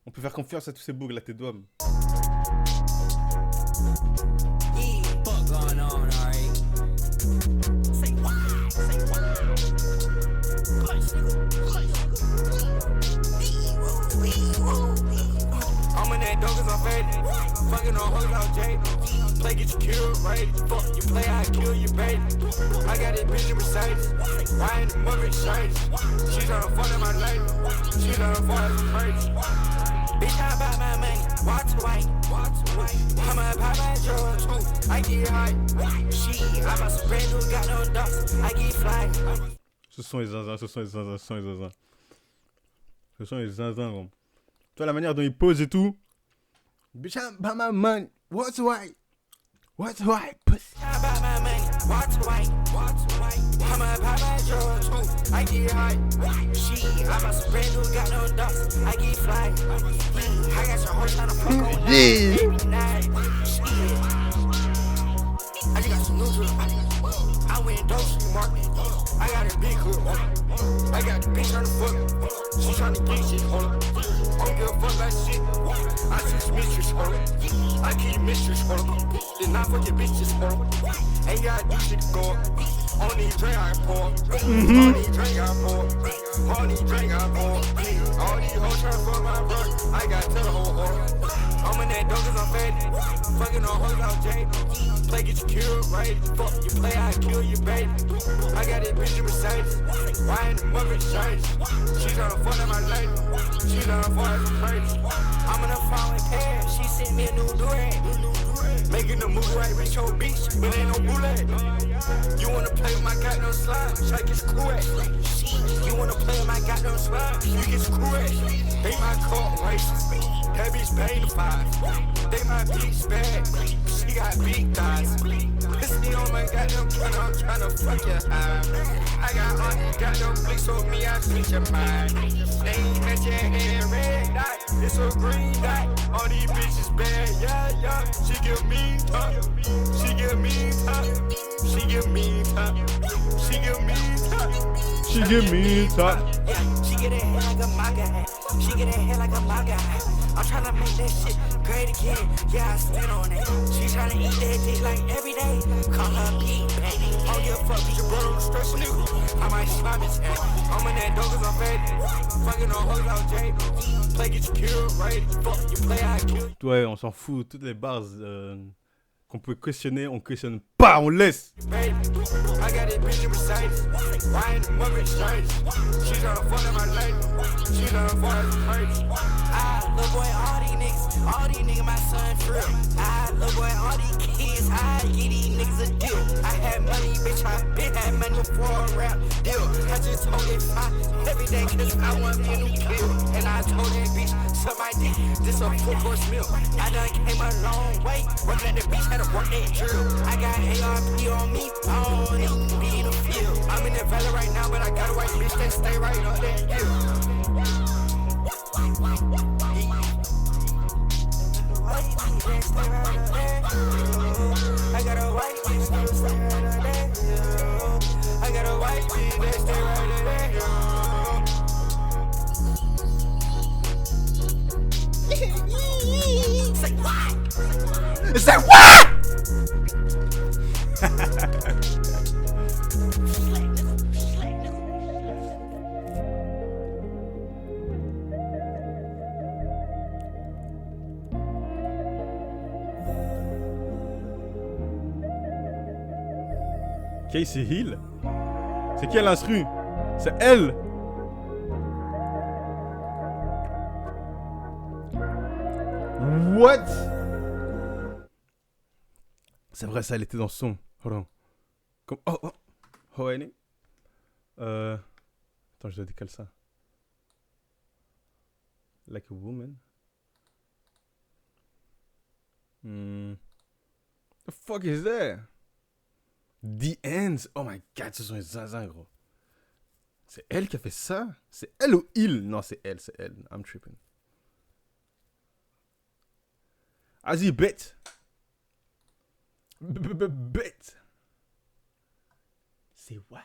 On peut faire confiance à tous ces bugs là, tes doigts. Fuck going on, alright. Say why, say why. I'm in that dog cause I'm faded. Fucking on hoes out Jade. Play get you killed, right? Fuck you play, I kill you, baby. I got this bitch in Mercedes. Riding the mother shades. She tryna fuck in my life. She tryna fuck in crazy. Bitch, I buy my money. Watch white. I'ma buy my drugs too. I get high. She, I bought some brand new, got no ducks. I get fly. Ce sont les zinzins, ce sont les zinzins, ce sont les zinzins. Ce sont les zinzins, gros. Tu vois la manière dont ils posent et tout. Bitch, I'm by my money. What's white? What's white? Pussy. I buy my money. Watch white. I'ma buy my drugs too. I get high. She, I bought some brand new, got no ducks. I get fly. I got your whole tryna fuck on every night. I just got some new drip. I went dope street market. I got a big hood. I got the bitch on the foot. She tryna get shit, hold up. I don't give a fuck about shit. I just mistress, hold up. I keep mistress, hold up. Then not fuck your bitches, hold up. Ain't gotta do shit to go up. On these drink I pour. On these drink I pour. On these drink I pour. All these hoes tryna fuck my brother. I gotta tell the whole order. I'm in that dog cause I'm faded. Fucking on hoes out Jade. Play get you killed, right? Fuck you play, I kill you, baby. I got this bitch in Mercedes. Riding the mother shades. She tryna fuck in my life. She tryna fuck in crazy. I'm in a foreign pair. She sent me a new durag. Making the move right with your bitch, but ain't no bullet. You wanna play with my goddamn slime? Shake his cool ass. You wanna play with my goddamn slime? You get screw ass. They my court racist. That bitch paid the five. They my bitch bad. She got big thighs. Listen on my goddamn tryna, I'm tryna fuck your eye. I got all these goddamn flicks on me, I switch your mind. They ain't at your head, red dot. It's a green dot. All these bitches bad, yeah, yeah. She give me top. She give me top. She give me top. She give me top. She give me top. Yeah, she get her hair like a manga. She get her hair like a manga. I'm tryna make that shit great again. Yeah, I stand on it. She tryna eat that dick like every day. Call her Pete, baby. I don't give a fuck, bitch, your brother don't stress nigga. I might slime his head. I'm in that dog cause I'm faded. Fucking on hoes out Jade. Play get you killed, right? Fuck you play, I kill. Ouais, on s'en fout. Toutes les bars qu'on peut questionner, on questionne pas, on laisse. Baby, I got that bitch in Mercedes. Riding the mother straight. She tryna fuck up my lady. She tryna fuck up crazy. Little boy, all these niggas, my son for real. Little boy, all these kids, I get these niggas a deal. I had money, bitch, I been had money for a rap deal. I just told it fine every day, cause I want me a new kill. And I told that bitch, suck my dick, this a 4-course meal. I done came a long way, working at the beach, had to work that drill. I got ARP on me, I don't need to be in the field. I'm in the valley right now, but I got a white bitch that stay right up that hill. I got a white bitch that stay right up that hill. I got a white bitch that stay right up that hill. Say what? Say what? Casey Hill? C'est qui à l'instru? C'est elle! What? C'est vrai, ça, elle était dans son. Hold on. Comme... Oh, oh. Oh, elle est... Attends, je dois décaler ça. Like a woman. The fuck is that? The Ends. Oh my god, ce sont les zinzins, gros. C'est elle qui a fait ça? C'est elle ou il? Non, c'est elle, c'est elle. I'm tripping. Vas-y, bet. Bet. C'est what?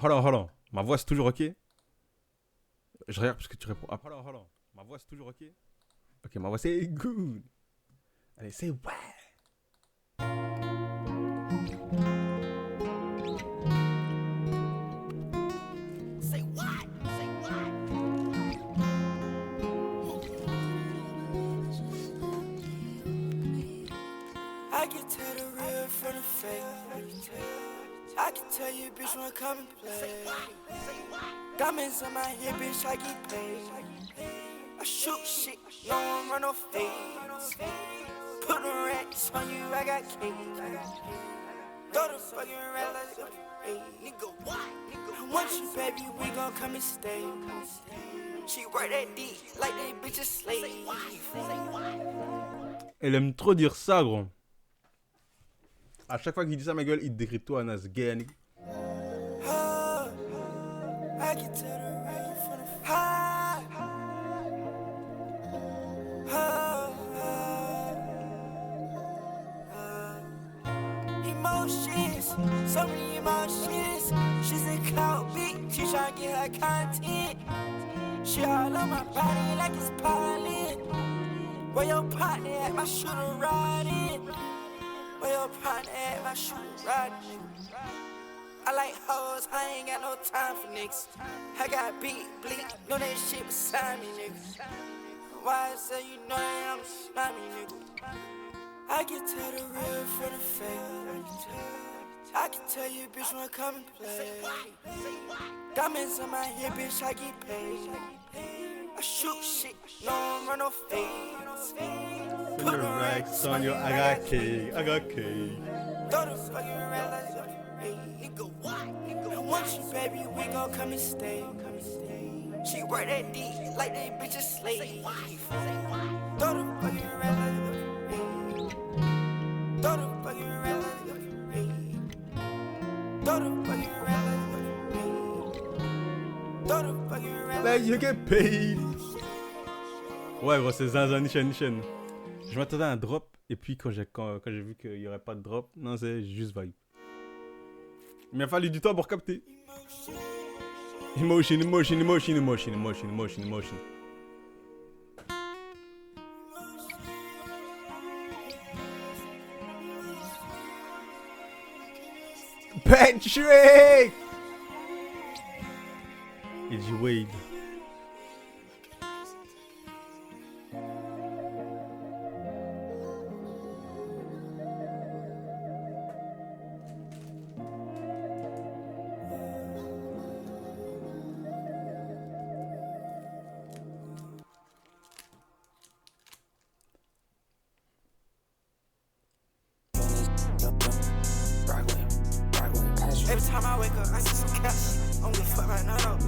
Hold on. Ma voix c'est toujours ok? Je regarde parce que tu réponds. Ah, hold on. Ma voix c'est toujours ok? Ok, ma voix c'est good. Allez, c'est ouais. Say what? Say what? I can tell the real from the fake. I can tell you, bitch, wanna come and play. Diamonds on my head, bitch, I get paid. I shoot shit, no one run no fades. Put the racks on you, I got cake. Throw the fucking rat like a parade. Nigga, what? I want you, baby, we gon' come and stay. She work that D like they bitch a slave. Elle aime trop dire ça, gros. À chaque fois qu'il dit ça, ma gueule, il te décrit toi, Anas gay, nigga. I can tell the rain from the high. Emotions, so many emotions. She's a cloud bitch, she tryna get her content. She all on my body like it's pollen. Where your partner at, my shooter riding. Where your partner at, my shooter riding. I like hoes, I ain't got no time for niggas. I got beat, bleak, know that shit beside me, nigga. Why I say you know that I'm a slimy nigga? I can tell the real from the fake. I can tell you, bitch, wanna come and play. Diamonds on my head, bitch, I get paid. I shoot shit, no one run no fades. Put the racks on you, I got cake. Throw the fucking rat like a parade. Nigga, what? I want you, baby, we gon' come and stay. She work that D like they bitch a slave. Throw the fucking rat like a parade. Throw the fucking rat like a parade. Throw the fucking rat like a parade. Throw the fucking rat Like you get paid. Ouais, gros, c'est zinzin, Nishan. Je m'attendais à un drop, et puis quand j'ai vu qu'il y aurait pas de drop, non, c'est juste vibe. Il m'a fallu du temps pour capter. Emotion, emotion, emotion, emotion, emotion, emotion, emotion. Patrick! Il dit Wade. Every time I wake up, I see some cash. I don't give a fuck right now, though.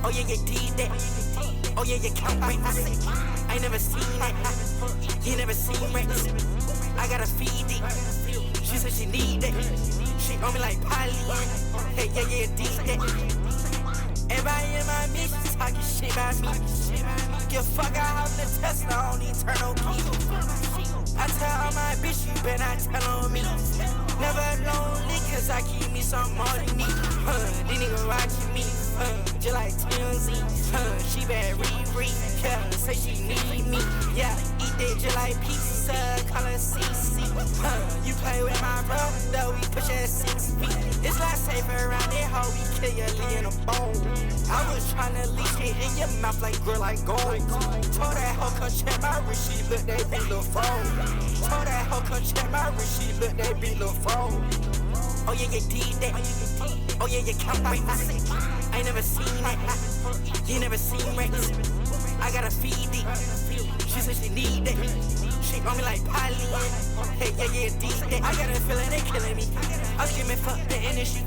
Oh yeah, you did that. Oh yeah, you count racks. I ain't never seen that. You never seen racks. I gotta feed it. She said she need that. She on me like Polly. Hey, yeah, yeah, did that. Everybody in my bitch talking shit about me. Give a fuck, I hop in the Tesla, I don't need turn no key. I tell all my bitch, you better not tell on me. Never lonely, cause I keep me some more than me. These niggas watching me, just like TMZ. She bad Riri, yeah, say she need me. Yeah, eat that just like pizza, call her CC. You play with my brother, we push at 6 feet. It's not safe around that hoe, we kill your leg in a bone. I was tryna leak it in your mouth like grill like gold. Told that hoe come check my wrist, she look that big little phone. Told that hoe come check my wrist, she look that big little phone. Oh yeah, you did that. Oh yeah, you count racks. I ain't never seen that. You never seen racks. I gotta feed it. She said she need that. She on me like Polly. Hey, yeah, yeah, did that. I got a feeling they killing me. I'm screaming fuck the industry.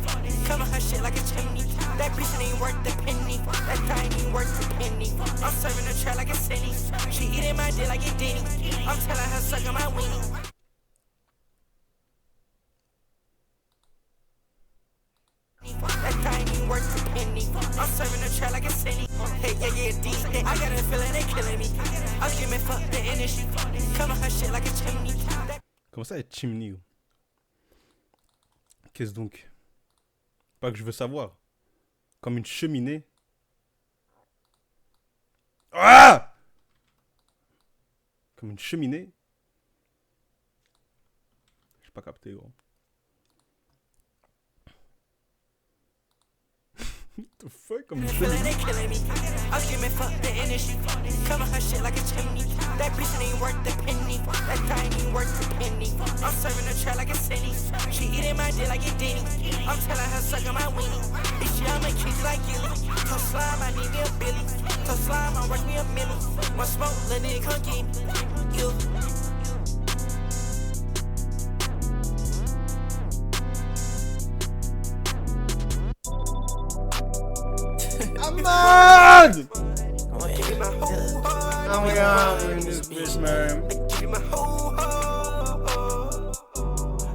Cover her shit like a chimney. That bitch ain't worth the penny. That thing ain't worth the penny. I'm serving the trap like a city. She eating my dick like a Denny. I'm telling her sucking my weenie. That thing ain't worth the penny. I'm serving the trap like a city. Hey, yeah, yeah, did that. I got a feeling they killing me. I'm screaming fuck the industry. Cover her shit like a chimney. Comment ça être chimney? Qu'est-ce donc? Pas que je veux savoir. Comme une cheminée. Ah! Comme une cheminée. J'ai pas capté, gros. The fuck? Comme une cheminée. I'm screaming fuck the industry. Cover her shit like a chimney. That bitch ain't worth the penny. That thing ain't worth the penny. I'm serving the trap like a city. She eating my dick like a Denny. I'm telling her sucking my weenie. Bitch, yeah, I'ma kick like you. Tough slime, I need me a Billy. Tough slime, I work me a milli. One smoke, let nigga come get me. You. I'm mad! I'ma give you my whole heart. Oh my god, I'm in this bitch, man. Give you my whole heart.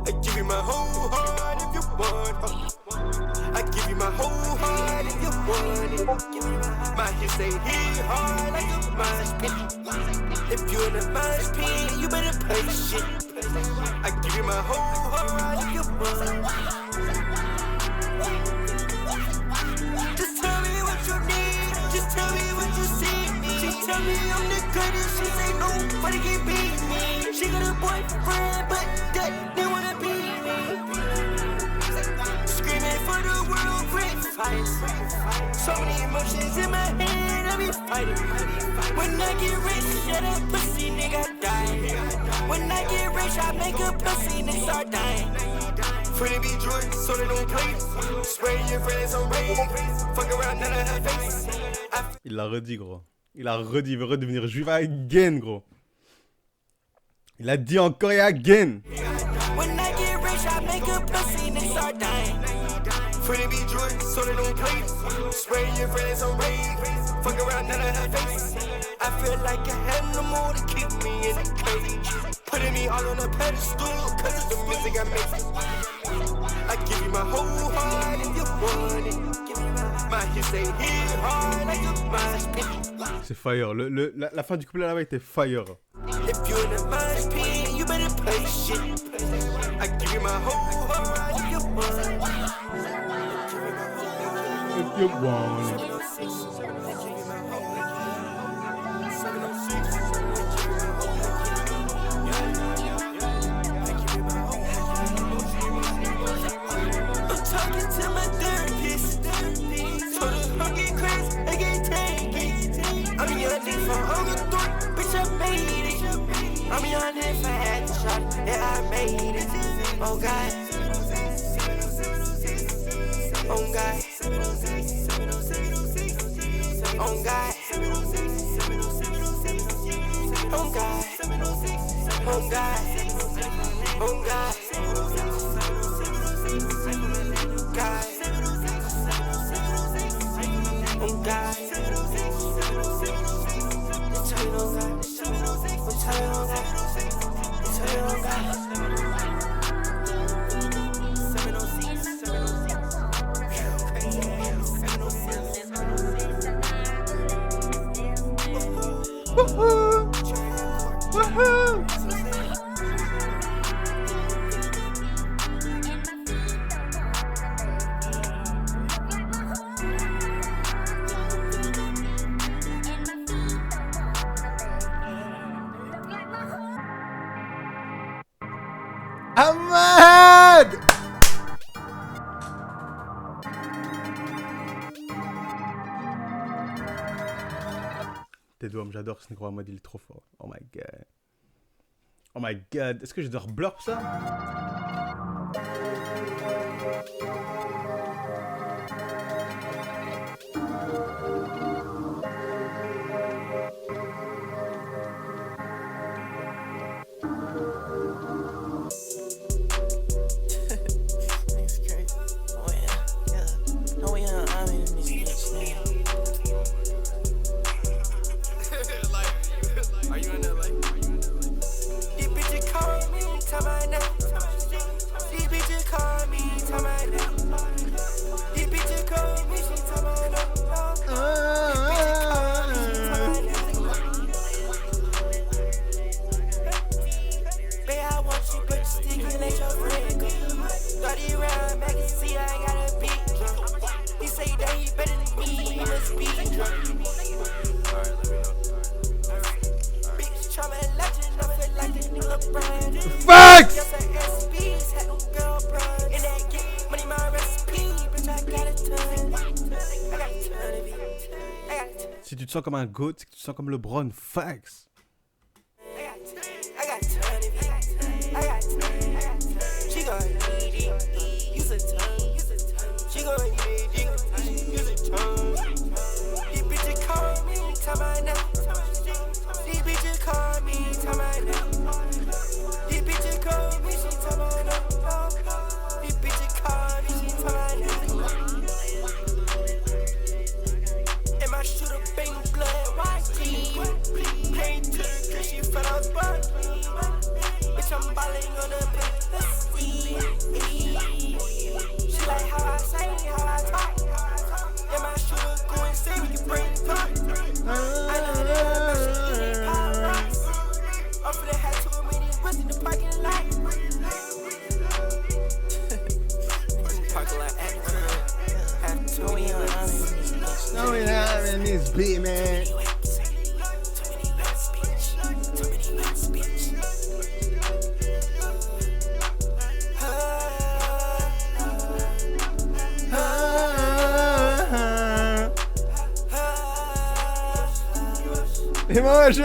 I give you my whole heart if you want. I give you my whole heart if you want it. My hips say hit hard like a mosh pit. If you in the mosh pit, you better play shit. I give you my whole heart if you want it. Just tell me what you need. Just tell me what you see. She tell me I'm the greatest. She say nobody can beat me. She got a boyfriend, but that they wanna be me. Screaming for the world, great fights. So many emotions in my head, I be fighting. When I get rich, yeah, that pussy nigga die. When I get rich, I make a pussy nigga start dying. Free be Jordan, so they don't play. Spray your friends on raid. Fuck around, none of her face. Il l'a redit, gros. Il a redit, il veut redevenir juif again, gros. Il a dit encore et again. When I get rich, I make a pussy nigga start dying. Free be Jordan, so they don't play. Spray your friends on raid. Fuck around, none of her face. I feel like an animal to keep me in a cage. Putting me all on a pedestal, cause it's the music I make. I give you my whole heart if you want it. My hips say hit hard like a mosh pit. C'est fire. La fin du couplet là-bas était fire. If you in the mind pit, you better play shit. I give you my whole heart, you can run. If you want. I'm talking to my therapist. Told her I'm getting crazy, I can't take it. I'm a young nigga from Uncle Thorpe, bitch, I made it. I'm a young nigga from had the shot, yeah, I made it. Oh God. Oh God. Oh God. Oh God. Oh God. Oh God. God. Oh God. Tell you on God. Tell you on God. Tell you on God. 706. 706. Woohoo! Woohoo! Ahmad! Tedouam, j'adore ce négro Ahmad, il est trop fort. Oh my god. Oh my god. Est-ce que je dois blurp ça? That's crazy. Oh yeah. Oh yeah, I'm in this bitch now. Are you in LA? These bitches call me, tell my name. These bitches call me, tell my name. These bitches call me, she tell my name. These bitches call me, she tell my name. Babe, I want you, but you still let your friend go. 30 round magazine, I got a beat. He say that he better than me, he must be drunk. Facts! Si tu te sens comme un goat, c'est que tu te sens comme LeBron. Facts! Beat, man. Emotion!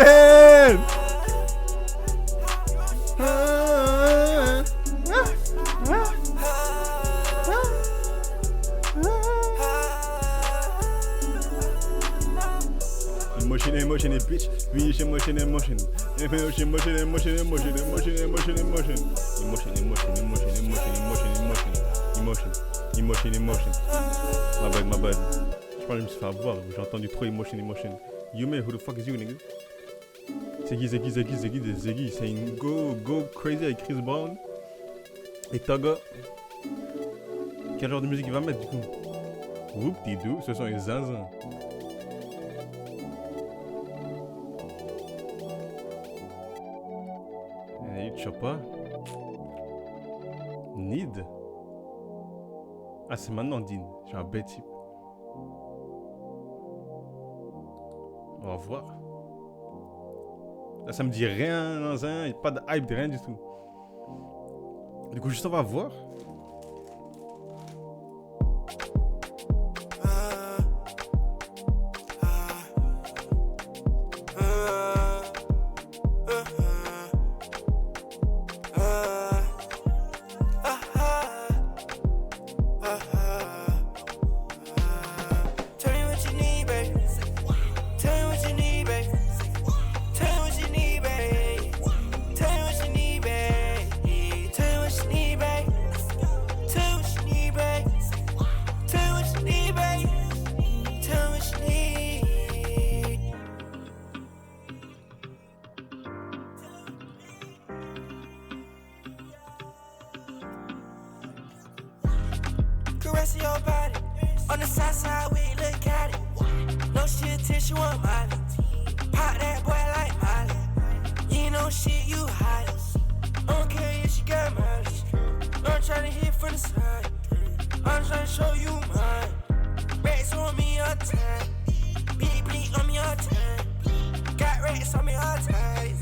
Emotion, bitch. Emotion. Emotion. My bad. Je crois que je me suis fait avoir. J'ai entendu trop emotion. You man, who the fuck is you, nigga? Ziggy. Saying go crazy avec Chris Brown et Toga. Quel genre de musique il va mettre du coup? Whoop-de-doo, ce sont les zinzins. Je sais pas. Need. Ah, c'est maintenant Dean. J'ai un bête type. On va voir. Là, ça me dit rien dans un. Il n'y a pas de hype, de rien du tout. Du coup, juste on va voir. Caressing your body. On the south side, we look at it. No shit till she want Molly. Pop that boy like Molly. You know shit, you hide. I don't care if she got mileage. I'm tryna hit from the side. I'm tryna show you mine. Racks on me all time. Big bleak on me all time. Got racks on me all time.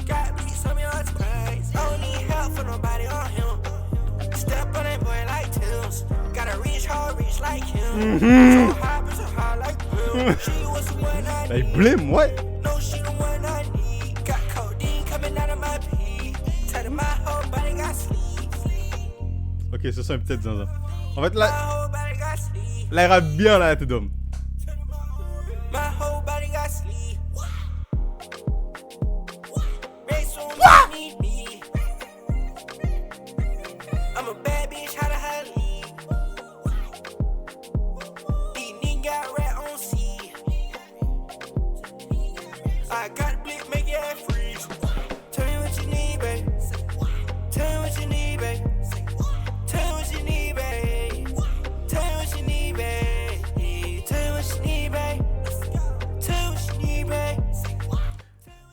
Got bleaks on me all time. I don't need help for nobody on him. Step on that boy like Tim's. Gotta reach hard, reach like him. So high, but so high like Will. She was the one I They need. blame, what? No, she the one I need. Got codeine coming out of my pee. Telling my whole body got sleep. Ok, ce sont peut-être zinzin. En fait, My là, whole body got sleep. là, il rappe bien, là, t'es d'homme. My whole body got sleep. Race on me, need me. I'm a bad bitch, how the hell leave? These niggas got rat on C. I got a blick, make your ass freeze. Tell me what you need, babe. Tell me what you need, babe. Tell me what you need, babe. Tell me what you need, babe. Tell me what you need, babe. Tell me what you need, babe.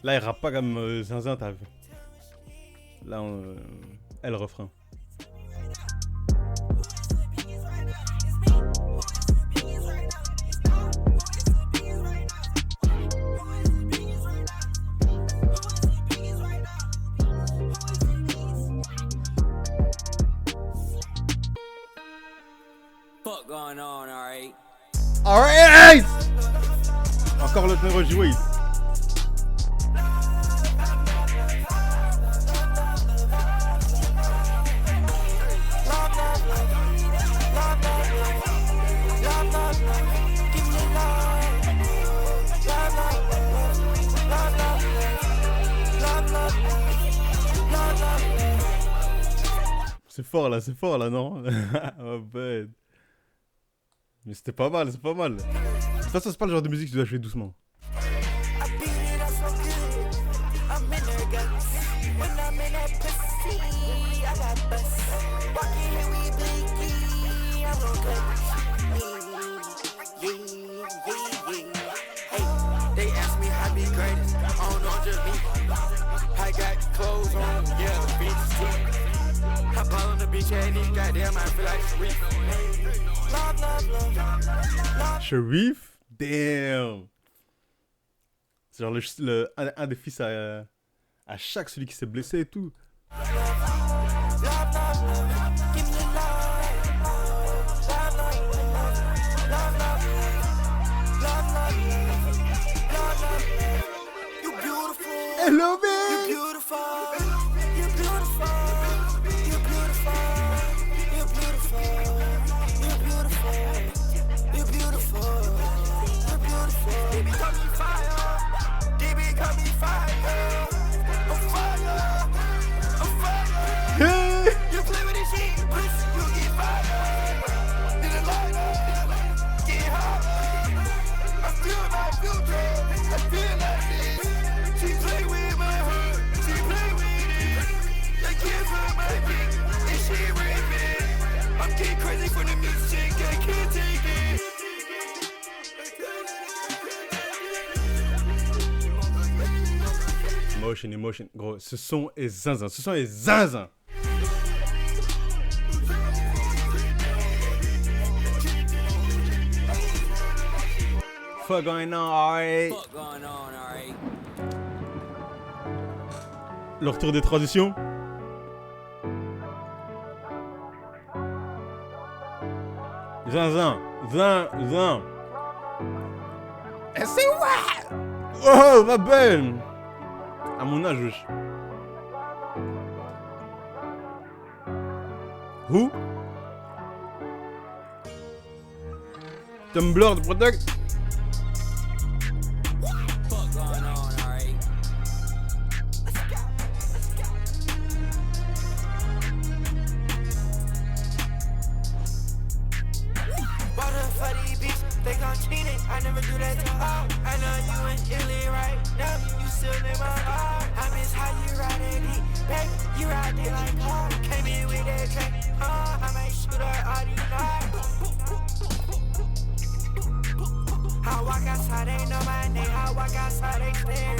Là, il rappe pas comme zinzin, t'as vu. Là, elle refrain. Fuck going on, alright? Alright! Encore le numéro joué. C'est fort là, non? Oh bête. Mais c'était pas mal, c'est pas mal. De toute façon, c'est pas le genre de musique que tu dois jouer doucement. I beat it up so good. I'm in there, guts. When I'm in that pussy, I got bust. Walking here, we blinky. I'm gon' cut. Yeah. Hey, they ask me how be greatest. I don't know, just me. I got clothes on, yeah, the bitch too. I ball on the beach, and these goddamn, I feel like Sharif. Love, love, love. Sharif? Damn! C'est genre un des fils à chaque celui qui s'est blessé et tout. Hello, man! Hey! You play with this shit, pussy, you get fired. Did it lighter, get hotter. I feel like future, I feel like this. She play with my Emotion. Gros, ce son est zinzin. Ce son est zinzin. Fuck going on, alright. Le retour des transitions. Zinzin. Et c'est ouais. Oh, ma belle. À mon âge, wesh. Who? Tumblr de Product. They gon' cheat it, I never do that to her. I know you in Italy right now, you still in my heart. I miss how you ride it, baby, you ride it like her. Came in with that track, I might shoot her all these nights. I walk outside, they know my name, I walk outside, they stare.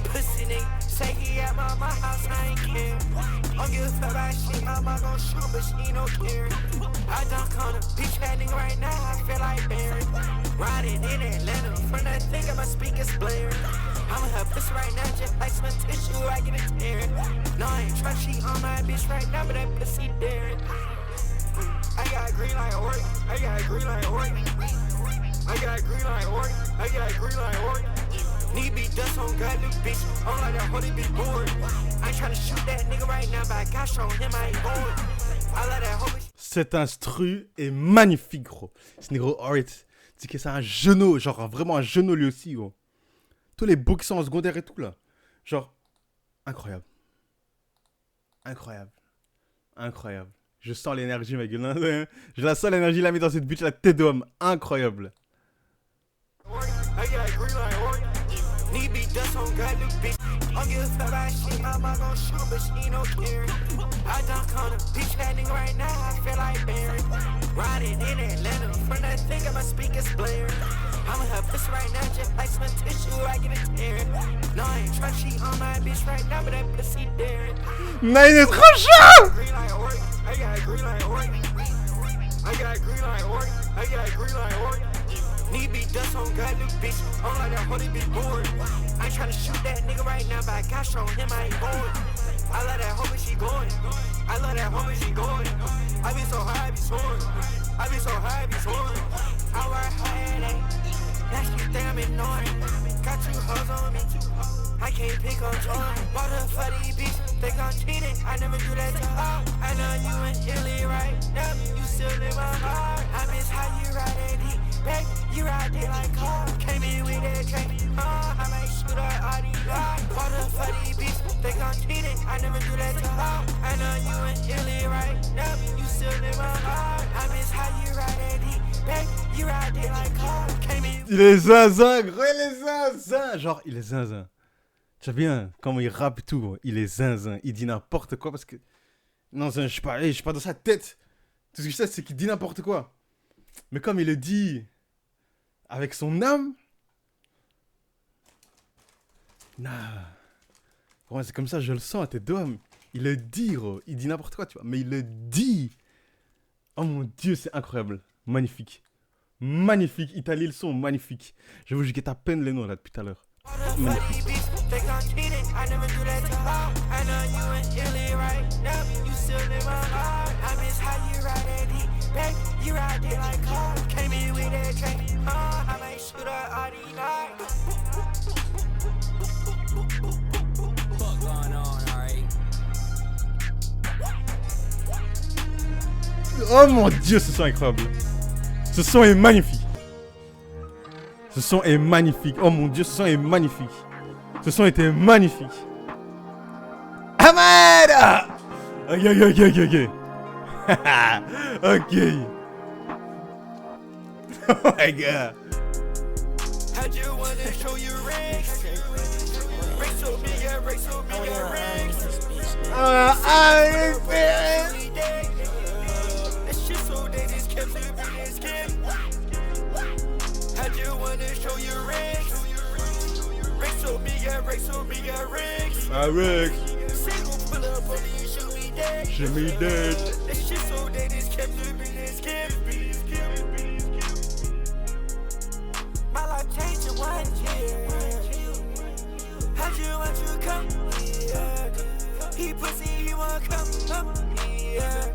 Pussy nigga, say he at my house, I ain't care. Don't give a fuck about shit, my mom gon' shoot, but she don't care. I dunk on a bitch that nigga right now, I feel like Barry. Riding in Atlanta, from that thing got my speakers blaring. I'm in her pussy right now, just like some tissue, I get it tearing. No, I ain't trying to cheat on my bitch right now, but that pussy daring. I got green like Oregon, I got green like Oregon. I got green like Oregon, I got green like Oregon. Need be dust on God, new bitch, I'm like that holy be bored. I ain't trying to shoot that nigga right now, but I got show him I ain't bored. I let that holy. Cet instru est magnifique, gros. Ce négro Alright, c'est que c'est un genou, genre vraiment un genou lui aussi, gros. Tous les beaux qui sont en secondaire et tout là. Genre, incroyable. Je sens l'énergie, ma gueule. Je la sens l'énergie, la met dans cette bitch, la tête d'homme. Incroyable. Need be dust on God, new bitch. Don't give a fuck about shit, my mom gon' shoot, but she don't care. I dunk on a bitch that nigga right now, I feel like Barry. Riding in Atlanta, from that thing got my speakers blaring. I'm in her pussy right now, just like some tissue, I get it tearing. No, I ain't trying to cheat on my bitch right now, but that pussy daring. Mais il est trop chaud! Green like Oregon, I got green like Oregon. I got green like Oregon, I got green like Oregon. Need be dust on God, new bitch, I'm like that holy be bored. I ain't tryna shoot that nigga right now, but I got show him I ain't bored. I love that homie, she going. I love that homie, she going. I be so high, I be soaring. I be so high, I be soaring. I work hard, now she think I'm ignoring. Got two hoes on me, I can't pick on Jordan. Bought her for these bitch, they gon' cheat it, I never do that to her. I know you in Italy right now, you still in my heart. I miss how you ride that baby, you ride it like car. Came in with that track, I might shoot her all these lies. Bought her for these bitch, they gon' cheat it, I never do that to her. I know you in Italy right now, you still in my heart. I miss how you ride that baby, you ride it like car. Came in. Il est zinzin, gros, il est zinzin. Genre, il est zinzin. Tu vois bien comment il rappe et tout, gros. Il est zinzin. Il dit n'importe quoi parce que... Non, je suis pas dans sa tête. Tout ce que je sais, c'est qu'il dit n'importe quoi. Mais comme il le dit avec son âme... Nah. Gros, c'est comme ça, je le sens à tes doigts. Il le dit, gros. Il dit n'importe quoi, tu vois. Mais il le dit. Oh mon Dieu, c'est incroyable. Magnifique. Magnifique. Italie, le son, magnifique. Je vous guette à peine les noms, là, depuis tout à l'heure. Magnifique. Oh mon Dieu, ce son est incroyable. Ce son est magnifique. Ce son est magnifique. Oh mon Dieu, ce son est magnifique. Ce son était magnifique. Ahmed! Ok. Ok. Oh my god. Show your rings. Rings so big, yeah, rings. Avec. Single pull up on me and shoot me dead. Je me dead. That shit so dead, it's kept living in skin. My life changed in 1 year. How'd you want to come here? He pussy, he wanna come here.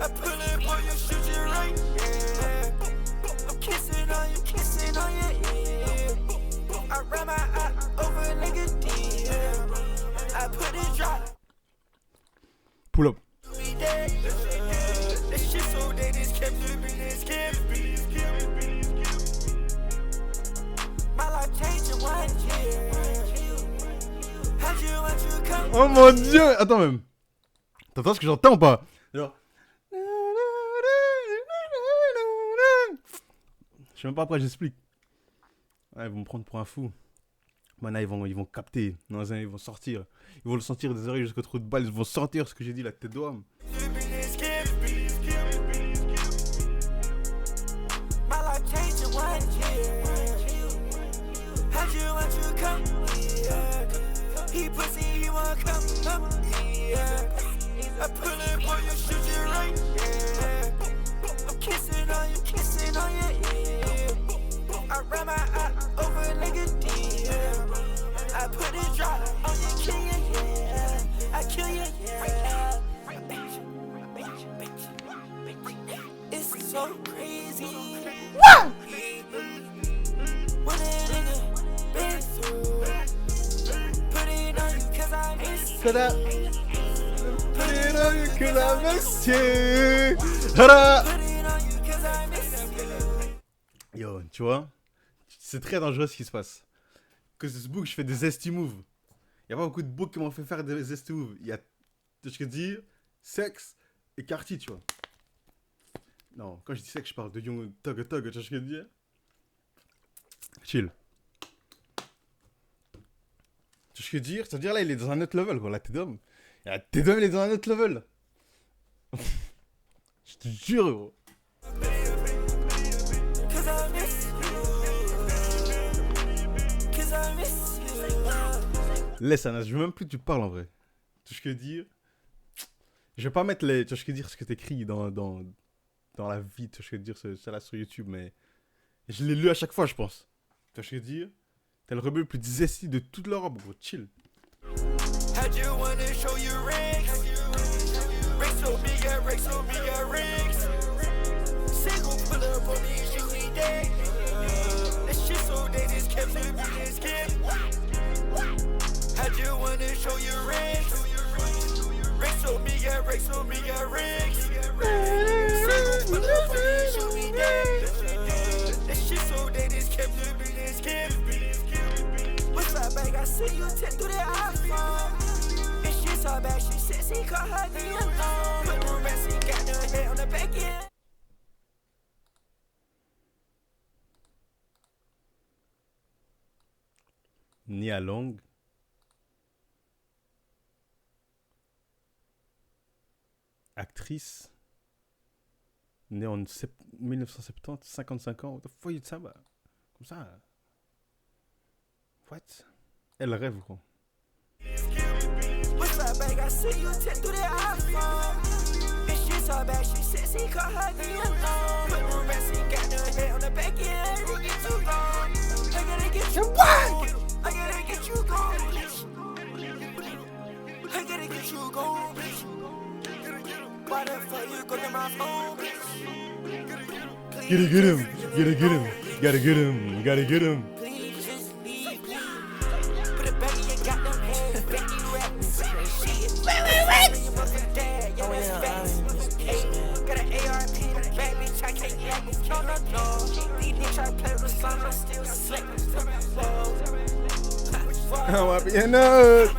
I pull up on you, shoot you right, yeah. I'm kissing on you, yeah. I run my eye over a nigga deal. I put it drop. Pull up. We dead. That shit so dead, it's kept living in skin. My life changed in 1 year. How'd you want to come? Oh mon dieu! Attends même. T'entends ce que j'entends ou pas? Genre. Je sais même pas pourquoi j'explique. Ouais, ils vont me prendre pour un fou. Maintenant, ils vont capter. Non, ils vont sortir. Ils vont le sentir des oreilles jusqu'au trou de balle. Ils vont sortir ce que j'ai dit, la tête d'homme. My life changed in 1 year. How'd you want to come here? He pussy, he wanna come here. I pull up on you, shoot you right, yeah. I'm kissing on you, yeah. I run my eye over a nigga deal. I put it drop on you, kill you, yeah. I kill you, yeah. It's so crazy. What? What a nigga been through. Put it on you 'cause I miss you. Tada! Que la monsieur! Tada! Put it on you 'cause I miss you. Yo, tu vois? C'est très dangereux ce qui se passe. Que ce book, je fais des zesty moves. Il a pas beaucoup de books qui m'ont fait faire des zesty moves. Il y a, tu sais ce que je veux dire, sexe et Cartier, tu vois. Non, quand je dis sexe, je parle de Young Tug, tu vois ce que je veux dire? Chill. Tu sais ce que je veux dire? C'est-à-dire là, il est dans un autre level, quoi. La T-Dom. La T-Dom, il est dans un autre level. Je te jure, gros. 'Cause I miss you. 'Cause I miss you. Laisse, Anas, je veux même plus que tu parles en vrai. Tu sais ce que je veux dire? Je vais pas mettre les. Tu vois ce que je veux dire, ce que t'écris dans la vie, tu vois ce que je veux dire, c'est là sur YouTube, mais. Je l'ai lu à chaque fois, je pense. Tu vois ce que je veux dire? T'es le rebelle le plus zesty de toute l'Europe, gros, chill. How'd you wanna show you rings? Rings so big, rings. Single pull up on me and shoot me dead. That shit so dead, it's kept living in skin. How'd you wanna show you rings? Rings so big, rings. Single pull up on me and shoot me dead. That shit so dead, it's kept living in skin. What's up, babe? I see you tip through that iPhone. And she's so bad, she sexy, call her the alone. Put no rest, she got no head on the back end. Nia Long. Actrice. Née en 1970, 55 ans. What the fuck, ça, bah. Comme ça. What? Elle rêve, gros. What's up, babe? I see you tip through that iPhone. And she's so bad, she sexy, call her the alone. Put no rest, she got no head on the back end. You get too long. I gotta get you gone. I gotta get you gone, bitch. I gotta get you gone, bitch. Why the fuck you go to my phone, bitch? Gotta get him. Gotta get him. Gotta get him. Gotta get him. Please just leave me. Put it back in your goddamn head. Back you rap. Shit. Wait. You must have died. Yeah, that's facts. Got an ARP in the back, bitch. I can't act. No. These niggas try to play with the sun. I'm still slick. On va bien note.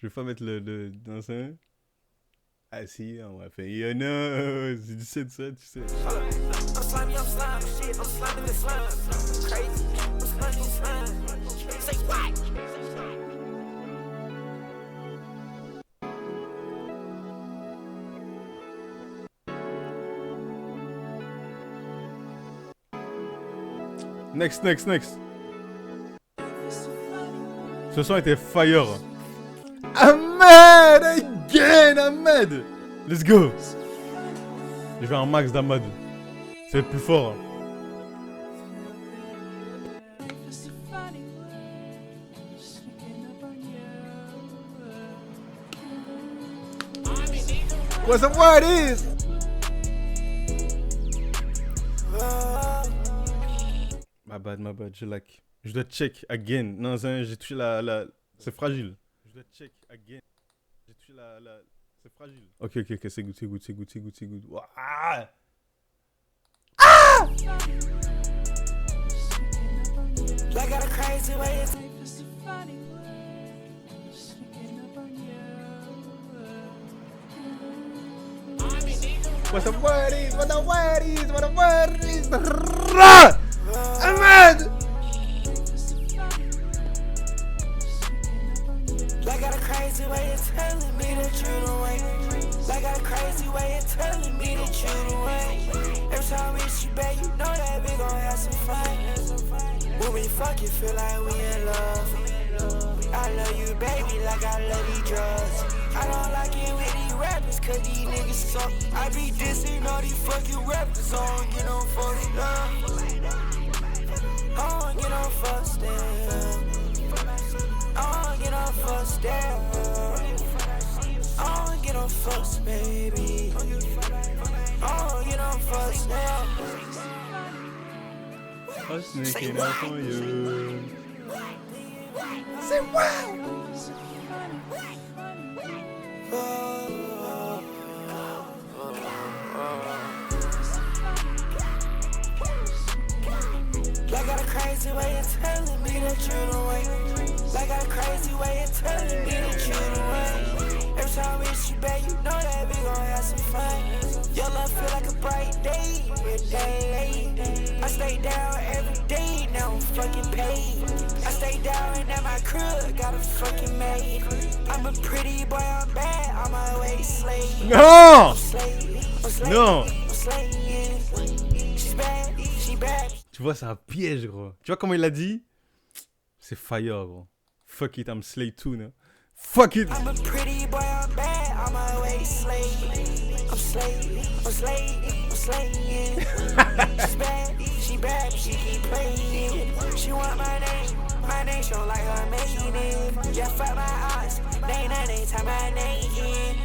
Je vais pas mettre le dans un. Ah si, on va faire Yana. C'est du 7-7, tu sais. I'm slimy, shit. I'm slimy with slime. Crazy. I'm slimy with slime. Say what? Next. Ce son était fire. Ahmed again, Ahmed. Let's go. Je vais un max d'Ahmed. C'est le plus fort. What's up, what is? My bad, je like. Je dois check again. Non, j'ai touché la... C'est fragile. Je dois check again. J'ai touché la... C'est fragile. Ok, c'est good. Wow. Ah! What's up, what is? Ahmed! Like got a crazy way of telling me that you the way. Like got a crazy way of telling me that you the way. Every time we shoot back, you know that we gon' have some fun. When we fuck, you feel like we in love. I love you, baby, like I love these drugs. I don't like it with these rappers, cause these niggas suck. I be dissing all these fucking rappers, I don't get no fucks down. I don't get no fucks down. I don't get no fucks down. I don't get no fucks, baby. I don't get no fucks down. I'm sneaking up on you. Say wow. Like got a crazy way of telling me that you the way. Like got a crazy way of telling me that you the way. Every time we shoot back, you know that we gon' have some fun. Your love feel like a bright day, every day. I stay down every day, now I'm fucking paid. I stay down and at my crib, got a fucking maid. I'm a pretty boy, I'm bad, I'm a way slave. Non! I'm Non! She's bad, she bad. Tu vois, c'est un piège, gros. Tu vois comment il l'a dit? C'est fire, gros. Fuck it, I'm slay too, no? Fuck it! I'm a pretty boy, I'm bad, I'm a way slave. I'm slaying. She bad, she keep playing. She want my name show like her maiden. Yeah, fuck my eyes, they know they tie my name in.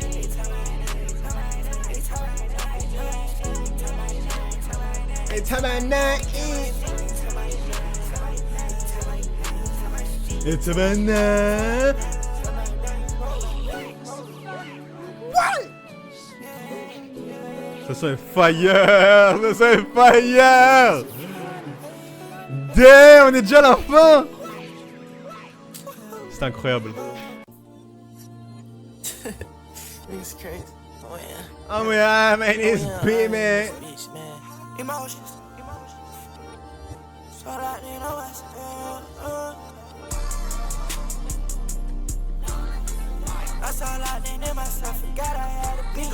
They tie my name in. It's a banana. What? Ça c'est fire! Ça c'est fire! Damn, on est déjà à la fin! C'est incroyable. It's crazy. Oh yeah. Oh yeah, man, it's big, man. Bitch, man. Emotions. So that you know what's I saw lightning in myself, forgot I had a bitch.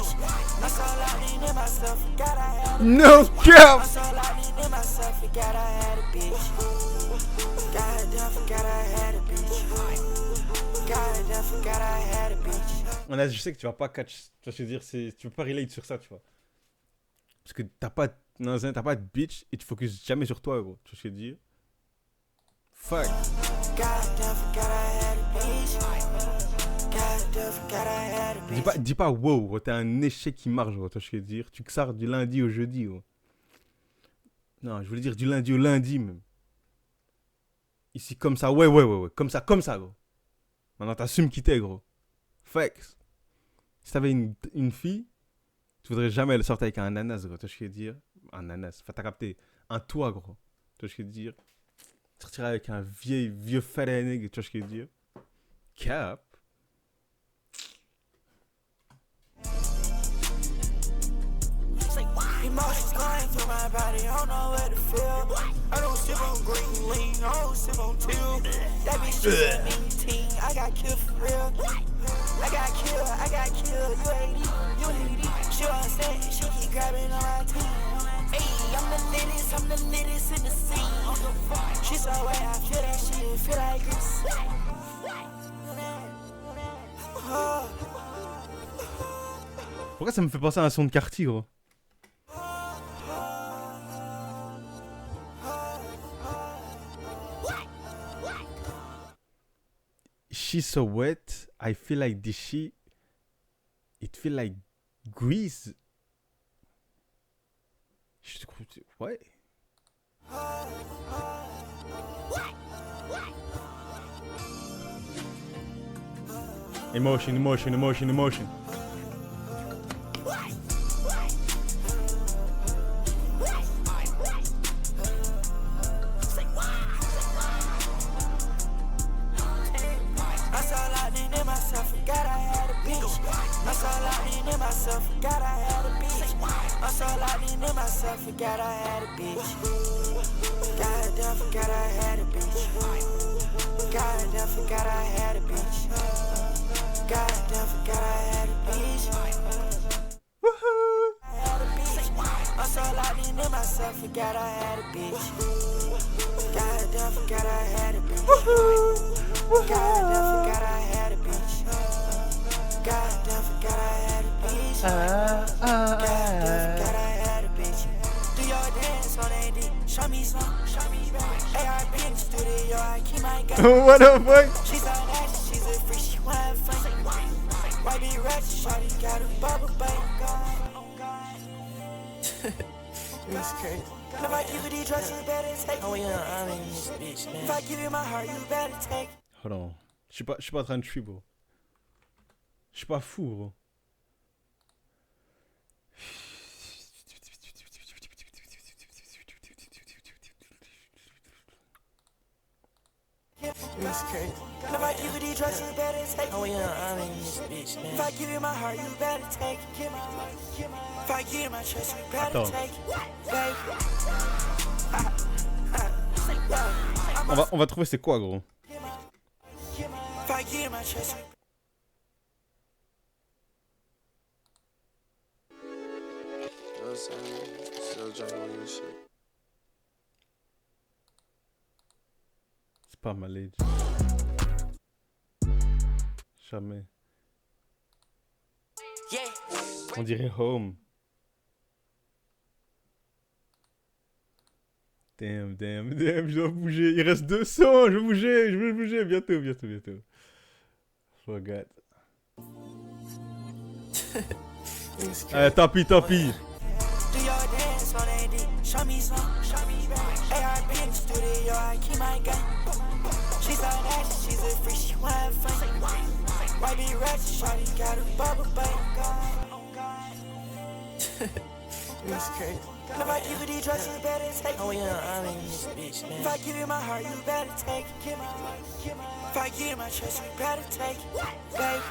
I saw lightning in myself, forgot I had a No I cap! saw lightning in myself, forgot I had a bitch. Goddamn, forgot I had a bitch. Goddamn, forgot I had a bitch. Je sais que tu vas pas catch, tu vois ce que je veux dire, tu peux pas relate sur ça, tu vois. Parce que t'as pas de bitch et tu focuses jamais sur toi, gros. Tu vois ce que je veux dire? Fuck. Goddamn, forgot I had a bitch. Goddamn, forgot I had a bitch. Dis pas wow, gros, t'es un échec qui marche, gros. Tu vois ce que je veux dire? Tu sors du lundi au jeudi, gros. Non, je voulais dire du lundi au lundi, même. Ici, comme ça, ouais. Comme ça, gros. Maintenant, t'assumes qui t'es, gros. Facts. Si t'avais une fille, tu voudrais jamais le sortir avec un ananas, gros. Tu vois ce que je veux dire? Un ananas. Enfin, t'as capté. Un toit, gros. Tu vois ce que je veux dire? Sortir avec un vieux fat-ass, tu vois ce que je veux dire? Cap. Emotions going through my body, I don't know where to feel. I don't sip on green lean, I don't sip on teal. That bitch just a team, I got killed for real. I got killed, you ain't it. She upset, she keep grabbing on my team. Ayy, I'm the littest in the scene. She so so wet, I feel that shit, it feel like grease. Pourquoi ça me fait penser à un son de Cartier, gros? She's so wet, I feel like this shit. It feel like grease. Ouais. Emotion, emotion, emotion, emotion. Forgot I had a bitch. Goddamn, forgot I had a bitch. Goddamn, forgot I had a bitch. Goddamn, forgot I had a bitch. Woohoo! I had a bitch. I'm so locked into myself, forgot I had a bitch. Goddamn, forgot I had a bitch. Goddamn, forgot I had a bitch. Goddamn, forgot I had a bitch. Goddamn, forgot I had a bitch. Do your dance on AD, show me some, show me back. ARP in the studio, I keep my gun. What the fuck? She's so nasty, she's a freak, she wanna fun. Why be ratchet, shawty got a bubble butt. It's crazy. If I give you these drugs, you better take it. Oh yeah, I'm in this bitch, man. If I give you my heart, you better take it. Hold on. Je suis pas en train de tuer, bro. Je suis pas fou, bro. It's crazy. If I give you these drugs, you better take it. Oh yeah, I'm in this bitch, man. If I give you my heart, you better take it. If I give you my trust, you better take it. On va trouver c'est quoi, gros. If I give you my trust, Still juggling and shit. C'est pas mal, age. Jamais. On dirait home. Damn, damn, damn, je dois bouger. Il reste 200, je veux bouger. Bientôt. Forgot. Tant pis. do your dance on AD, show me some, show me back. ARP in the studio, I keep my gun. She's so nasty, she's a freak, she wanna fun. Why be ratchet, shawty got a bubble butt. It's crazy. If I give you these drugs, you better take it. Oh yeah, I'm in this bitch, man. If I give you my heart, you better take it. If I give you my trust, you better take it. Baby.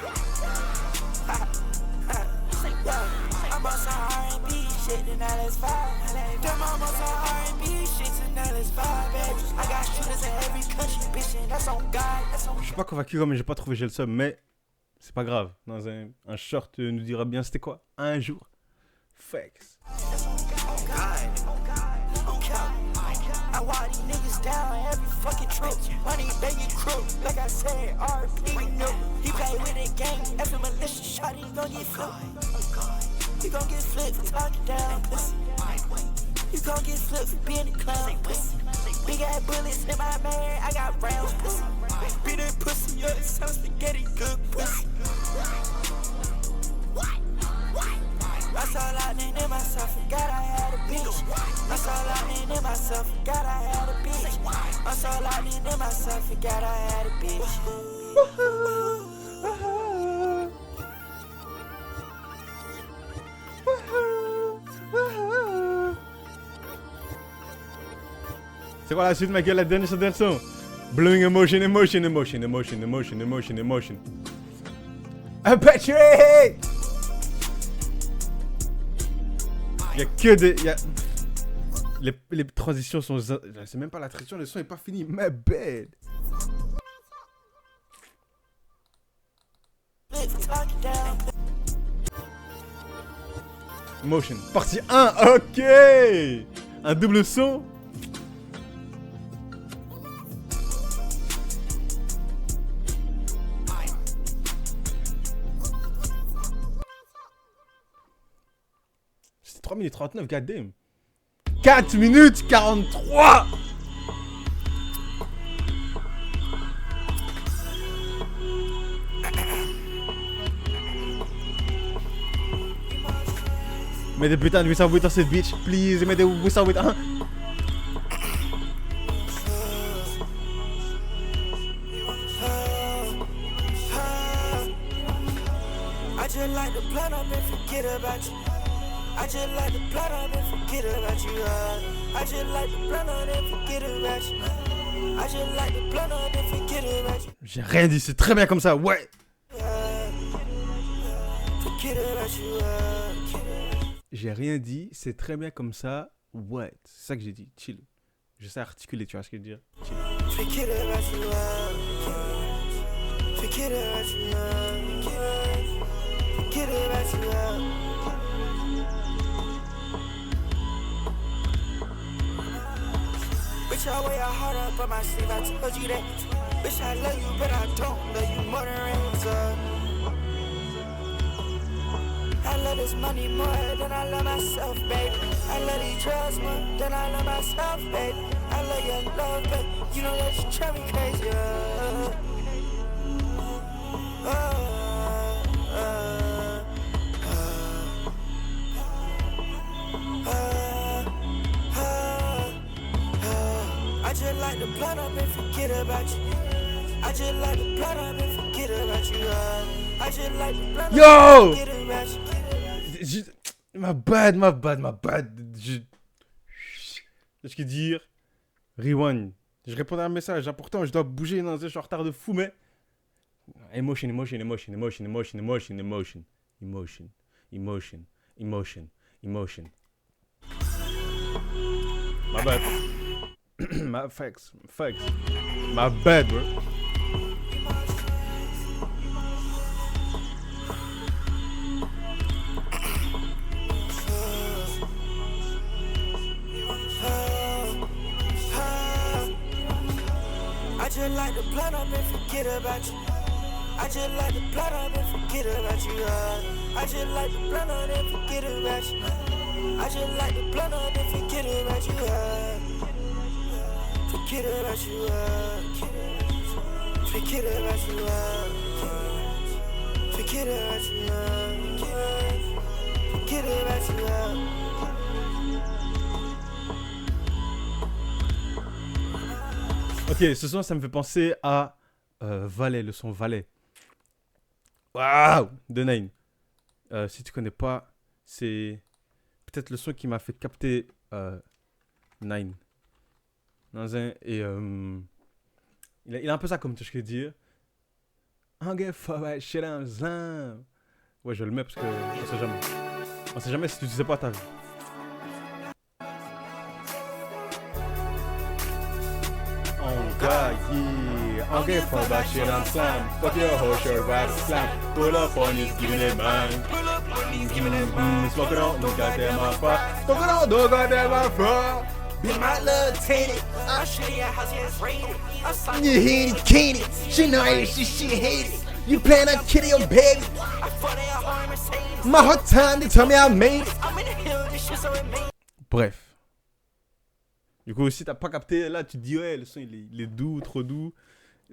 I'm on some R&B shit, then now let's vibe. Them I'm on some R&B shit, then now let's vibe, baby. I got shooters in every country, bitch, and that's on God, that's on. Je suis pas convaincu, mais j'ai pas trouvé j'ai le seum, mais c'est pas grave. Dans un short nous dira bien c'était quoi. Un jour. Facts. I want these niggas down every fucking trip. Money, baby, crew. Like I said, RP, no. He play with the gang. Every malicious shot, he gon' get flipped. You gon' get flipped for talking down, pussy. You gon' get flipped for being a clown, pussy. Big ass bullets in my man, I got rounds, pussy. Beat that pussy up, it's some spaghetti, good pussy. I saw lightning in myself, forgot I had a bitch. I saw lightning in myself, forgot I had a bitch. I saw lightning in myself, forgot I had a bitch. C'est quoi la suite, ma gueule, la dernière son? Blowing emotion. Patrick! Y'a que des. Les transitions sont. C'est même pas la transition, le son est pas fini. My bad. Motion. Partie 1, ok! Un double son. 3 minutes 39, goddamn. 4 minutes 43. Mets des putains de 808 dans cette bitch, please. Mets des 808. Hein. I just like to blunt up and forget about you. I just like to blunt up and forget about you. I just like to blunt up and forget about you. I just like to blunt up and forget about you. J'ai rien dit, c'est très bien comme ça, ouais. Forget about you. J'ai rien dit, c'est très bien comme ça, ouais. C'est ça que j'ai dit, chill. Je sais articuler, tu vois ce que je veux dire. Chill. Forget about you. Forget about you. Forget about you. Bitch, I wear a heart up on my sleeve, I told you that. Bitch, I love you, but I don't love you more than razor. I love this money more than I love myself, baby. I love these drugs more than I love myself, baby. I love your love, baby. You know that you drive me crazy. I just like to blunt up and forget about you. I just like to blunt up and forget about you. I just like to blunt Yo! up and forget about you. Ma bad. Qu'est-ce que dire? Rewind. Je répondais à un message important, je dois bouger, non, je suis en retard de fou, mais... Emotion. My bad. My facts. My bad, bro. I just like to blunt up and forget about you. I just like to blunt up and forget about you. I just like to blunt up and forget about you. I just like to blunt up and forget about you. Forget about you. Forget about you. Forget about you. Forget about you. Ok, ce son, ça me fait penser à Valet, le son Valet. Waouh, de Nine. Si tu connais pas, c'est peut-être le son qui m'a fait capter Nine. Dans un, et il a un peu ça comme tu veux dire. Ouais, je le mets parce que on sait jamais. On sait jamais si tu sais pas ta vie. God, yeah, I don't give a fuck about shit, I'm slam. Fuck your whole shirt, ride slam. Pull up on you, giving it mine. Smoke it on, no goddamn my fuck. Smoke it on, no goddamn my fuck. Be my little tenant. I'll show you how it's rated. You hate it, can't it. She know she hate it. You plan on killing your baby. I fought in a hard Mercedes. My hot time, they tell me I made it. I'm in the hill, this shit's so amazing. Bref. Du coup, si t'as pas capté, là, tu te dis, ouais, le son, il est doux, trop doux.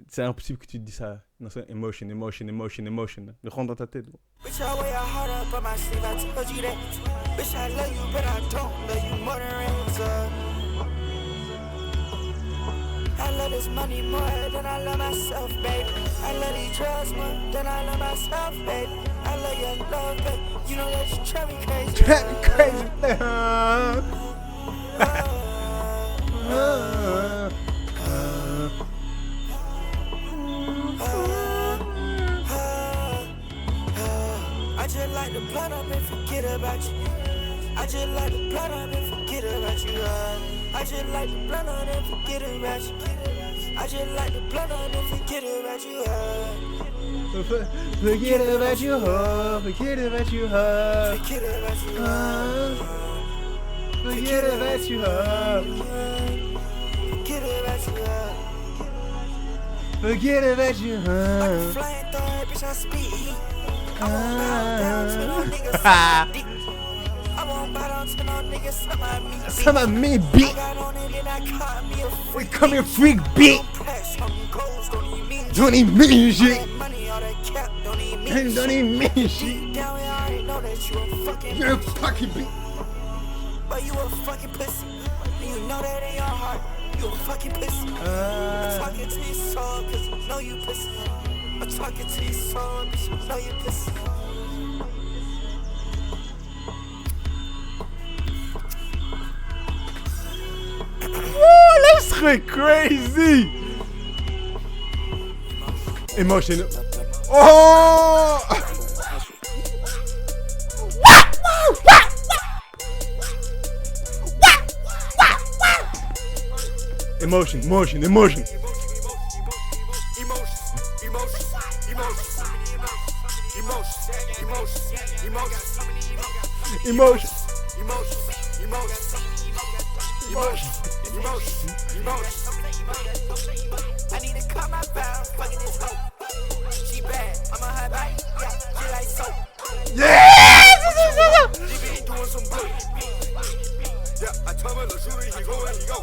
C'est impossible que tu te dis ça. Non, c'est emotion. Le rendre dans ta tête. Bro. Bitch, I wear a heart up on my sleeve, I told you that. Bitch, I love you, but I don't love you more than razor. I love this money more than I love myself, baby. I love these drugs more than I love myself, baby. I love your love, baby. You know that you drive me crazy. Drive me crazy. I just like to blunt up and forget about you. I just like to blunt up and forget about you. I just like to blunt up and forget about you. I just like to blunt up and forget about you. Forget about you, ho. Forget about you, ho. Forget about you. Forget about you, ho. Forget about you. Forget about you, ho. Flying third, bitch, I speed. I won't bow down to no niggas. I won't don't bow down to no niggas, some of me. Some of me, beat. Got on it and I caught me a We freak. come here, freak, beat. Press on goals, don't even mean Don't even mean shit. that money, all that cap, don't even mean And don't even mean shit. Deep down, we already know that you a fucking You're a fucking beat. but you a fucking pussy. And you know that in your heart, you a fucking pussy. I'm talking to your soul, cause I know you pussy. I'm talking to your soul, cause I know you pussy. Oh, that serait crazy. Emotion. Oh. Emotion, emotion, emotion. Emotion. I need to cut my bow, fucking this hoe. She bad, I'm a high bite, yeah, she like soap. Yes! She been doing some blue. Yeah, I told my little shooter, he go and he go.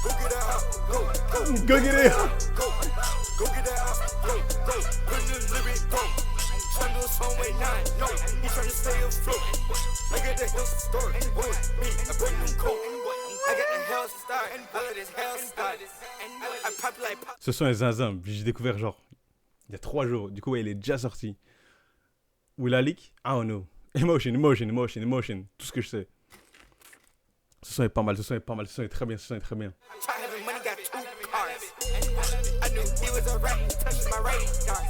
Go get that out, go. Go get it. Go get that out, go. Put in the living, go. Trying to do a song way 9, yo. He trying to stay afloat. I got the hell start, boy, me, I put new coat. I got the hell start, I let this hell start. I pop like pop. Ce son est zinzin. J'ai découvert genre il y a 3 jours. Du coup, ouais, il est déjà sorti. Will I leak? I don't know. Emotion, emotion, emotion, emotion. Tout ce que je sais. Ce son est pas mal, ce son est pas mal, ce son est très bien, ce son est très bien. Try having money, got 2 cars. I knew he was a rat, touching my radar.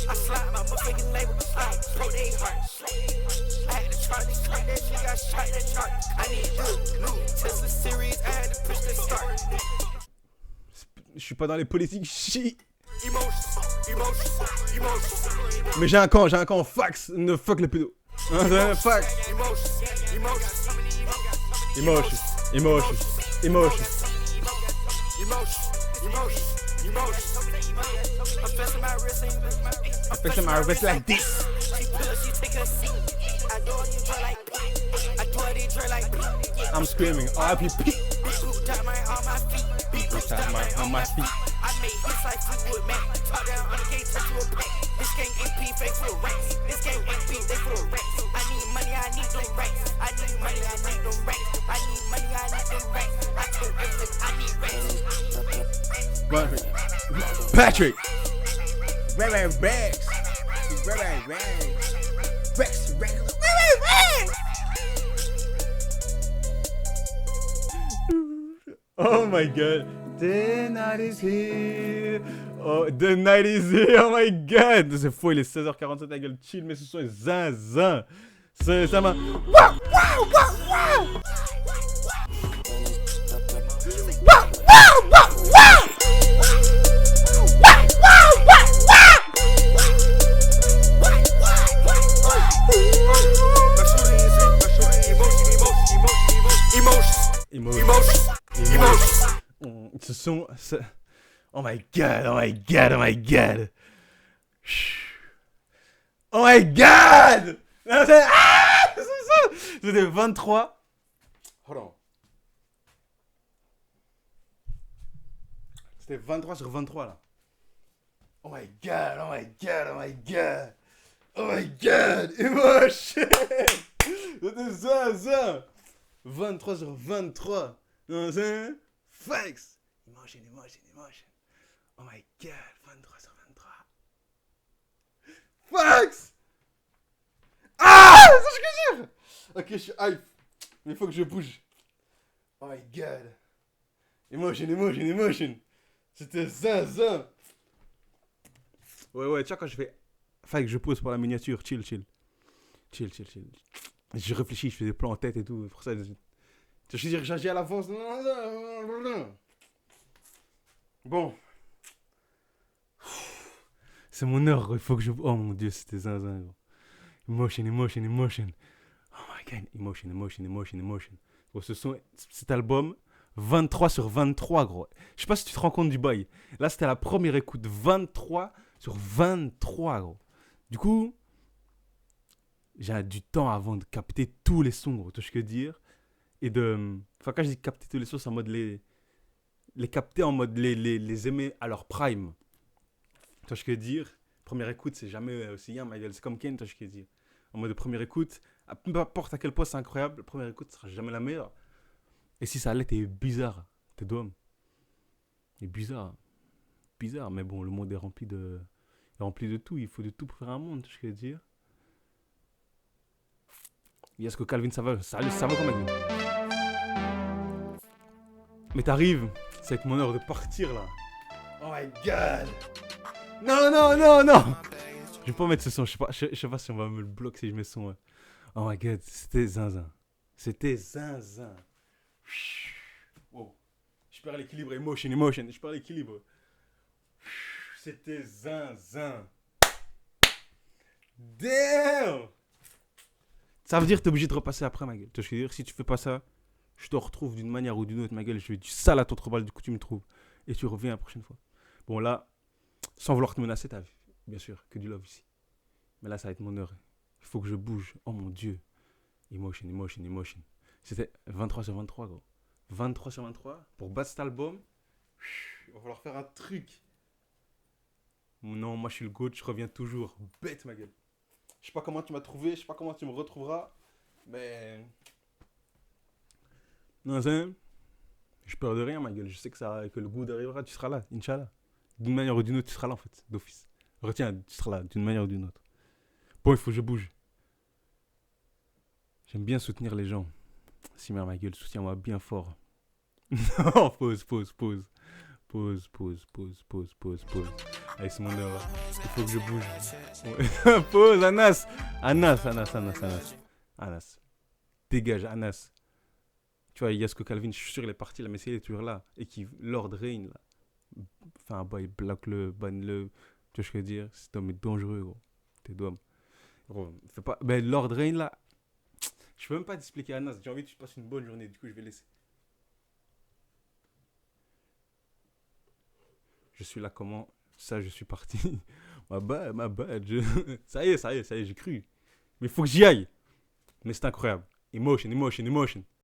I slide my motherfucking label, slide, pro they heart. I had to try this track, that shit got shot in the chart. I need new Tesla series, I had to push the start. Je suis pas dans les politiques, chi. Emotion. Mais j'ai un camp, fax, ne fuck les pédos. Hein, fax. Emotion, emotion, emotion. I'm flexing my wrist, I'm flexing my wrist like this. she pull up, she take a seat. I do all these dry like Pete. I do all these dry like Pete. I'm screaming, RIP. Big boot dynamite on my feet. Big boot dynamite On my feet. I made hits like Fleetwood Mac. Talk down on the gate, turn to a pack. This game MP, fake full of racks. This game MP, they full of racks. I need money, I need them racks. I need money, I need them racks. I need money, I need them racks. I told everything, I need racks. Patrick. Rex. Oh my god. The night is here. Oh, the night is here. Oh my god. C'est faux, il est 16h47, la gueule chill, mais ce son est zinzin. Ça m'a. Ce son. Oh my god, oh my god, oh my god. Oh my god! C'était 23. Hold on. C'était 23 sur 23 là. Oh my god, oh my god, oh my god. Oh my god, emotion. C'était ça. 23 sur 23. Non, c'est fax. Emotion. Oh my god, 23 sur 23. Fax. Ah, c'est ce que je veux dire. Ok, je suis hype. Mais il faut que je bouge. Oh my god. Emotion. C'était zinzin. Ouais, tiens, quand je fais. Fax, je pose pour la miniature. Chill. Je réfléchis, je fais des plans en tête et tout. Pour ça, je veux dire, j'agis à l'avance. Bon. C'est mon heure, il faut que je... Oh mon dieu, c'était zinzin, gros. Emotion. Oh my god, emotion. Gros, ce son, cet album, 23 sur 23, gros. Je sais pas si tu te rends compte du bail. Là, c'était la première écoute, 23 sur 23, gros. Du coup, j'ai du temps avant de capter tous les sons, gros, tu vois ce que je veux dire. Et de... Enfin, quand je dis capter tous les sons, c'est en mode les capter en mode les aimer à leur prime. Tu vois ce que je veux dire. Première écoute, c'est jamais aussi bien, ma gueule. C'est comme Ken, tu vois ce que je veux dire. En mode de première écoute, peu importe à quel point c'est incroyable, la première écoute sera jamais la meilleure. Et si ça l'est, t'es bizarre. T'es d'homme. Et bizarre. Bizarre, mais bon, le monde est rempli de tout. Il faut de tout pour faire un monde, tu vois ce que je veux dire. Est-ce que Calvin, ça va comment il dit. Mais t'arrives, c'est mon heure de partir là. Oh my god. Non. Je vais pas mettre ce son, je sais pas si on va me le bloquer si je mets ce son. Ouais. Oh my god, c'était zinzin. Wow. Je perds l'équilibre, emotion, je perds l'équilibre. C'était zinzin. Damn. Ça veut dire que t'es obligé de repasser après, ma gueule. Tu vois ce que je veux dire, si tu fais pas ça, je te retrouve d'une manière ou d'une autre, ma gueule. Je fais du sale à ton travail, du coup tu me trouves. Et tu reviens la prochaine fois. Bon là, sans vouloir te menacer, t'as vu. Bien sûr, que du love ici. Mais là, ça va être mon heure. Il faut que je bouge. Oh mon Dieu. Emotion. C'était 23 sur 23, gros. 23 sur 23. Pour battre cet album, il va falloir faire un truc. Non, moi je suis le GOAT, je reviens toujours. Bête, ma gueule. Je sais pas comment tu m'as trouvé, je sais pas comment tu me retrouveras. Mais... Non, c'est... Je peur de rien, ma gueule. Je sais que le goût arrivera, tu seras là, Inch'Allah. D'une manière ou d'une autre, tu seras là, en fait, d'office. Retiens, tu seras là, d'une manière ou d'une autre. Bon, il faut que je bouge. J'aime bien soutenir les gens. Simer, ma gueule, soutiens-moi bien fort. Non, pause. Allez, c'est mon heure. Il faut que je bouge. Ouais. Pause, Anas. Dégage, Anas. Tu vois, il y a ce que Calvin, je suis sûr, il est parti là, mais c'est toujours là. Et qui, Lord Rain, là. Enfin, boy, bloque-le, banne-le. Tu vois ce que je veux dire? Cet homme est dangereux, gros. T'es d'homme. Gros, fais pas. Ben, Lord Rain, là. Je peux même pas t'expliquer, Anas. J'ai envie que tu passes une bonne journée. Du coup, je vais laisser. Je suis là, comment? Ça, je suis parti. ma bad. Ça y est, j'ai cru. Mais il faut que j'y aille. Mais c'est incroyable. Emotion.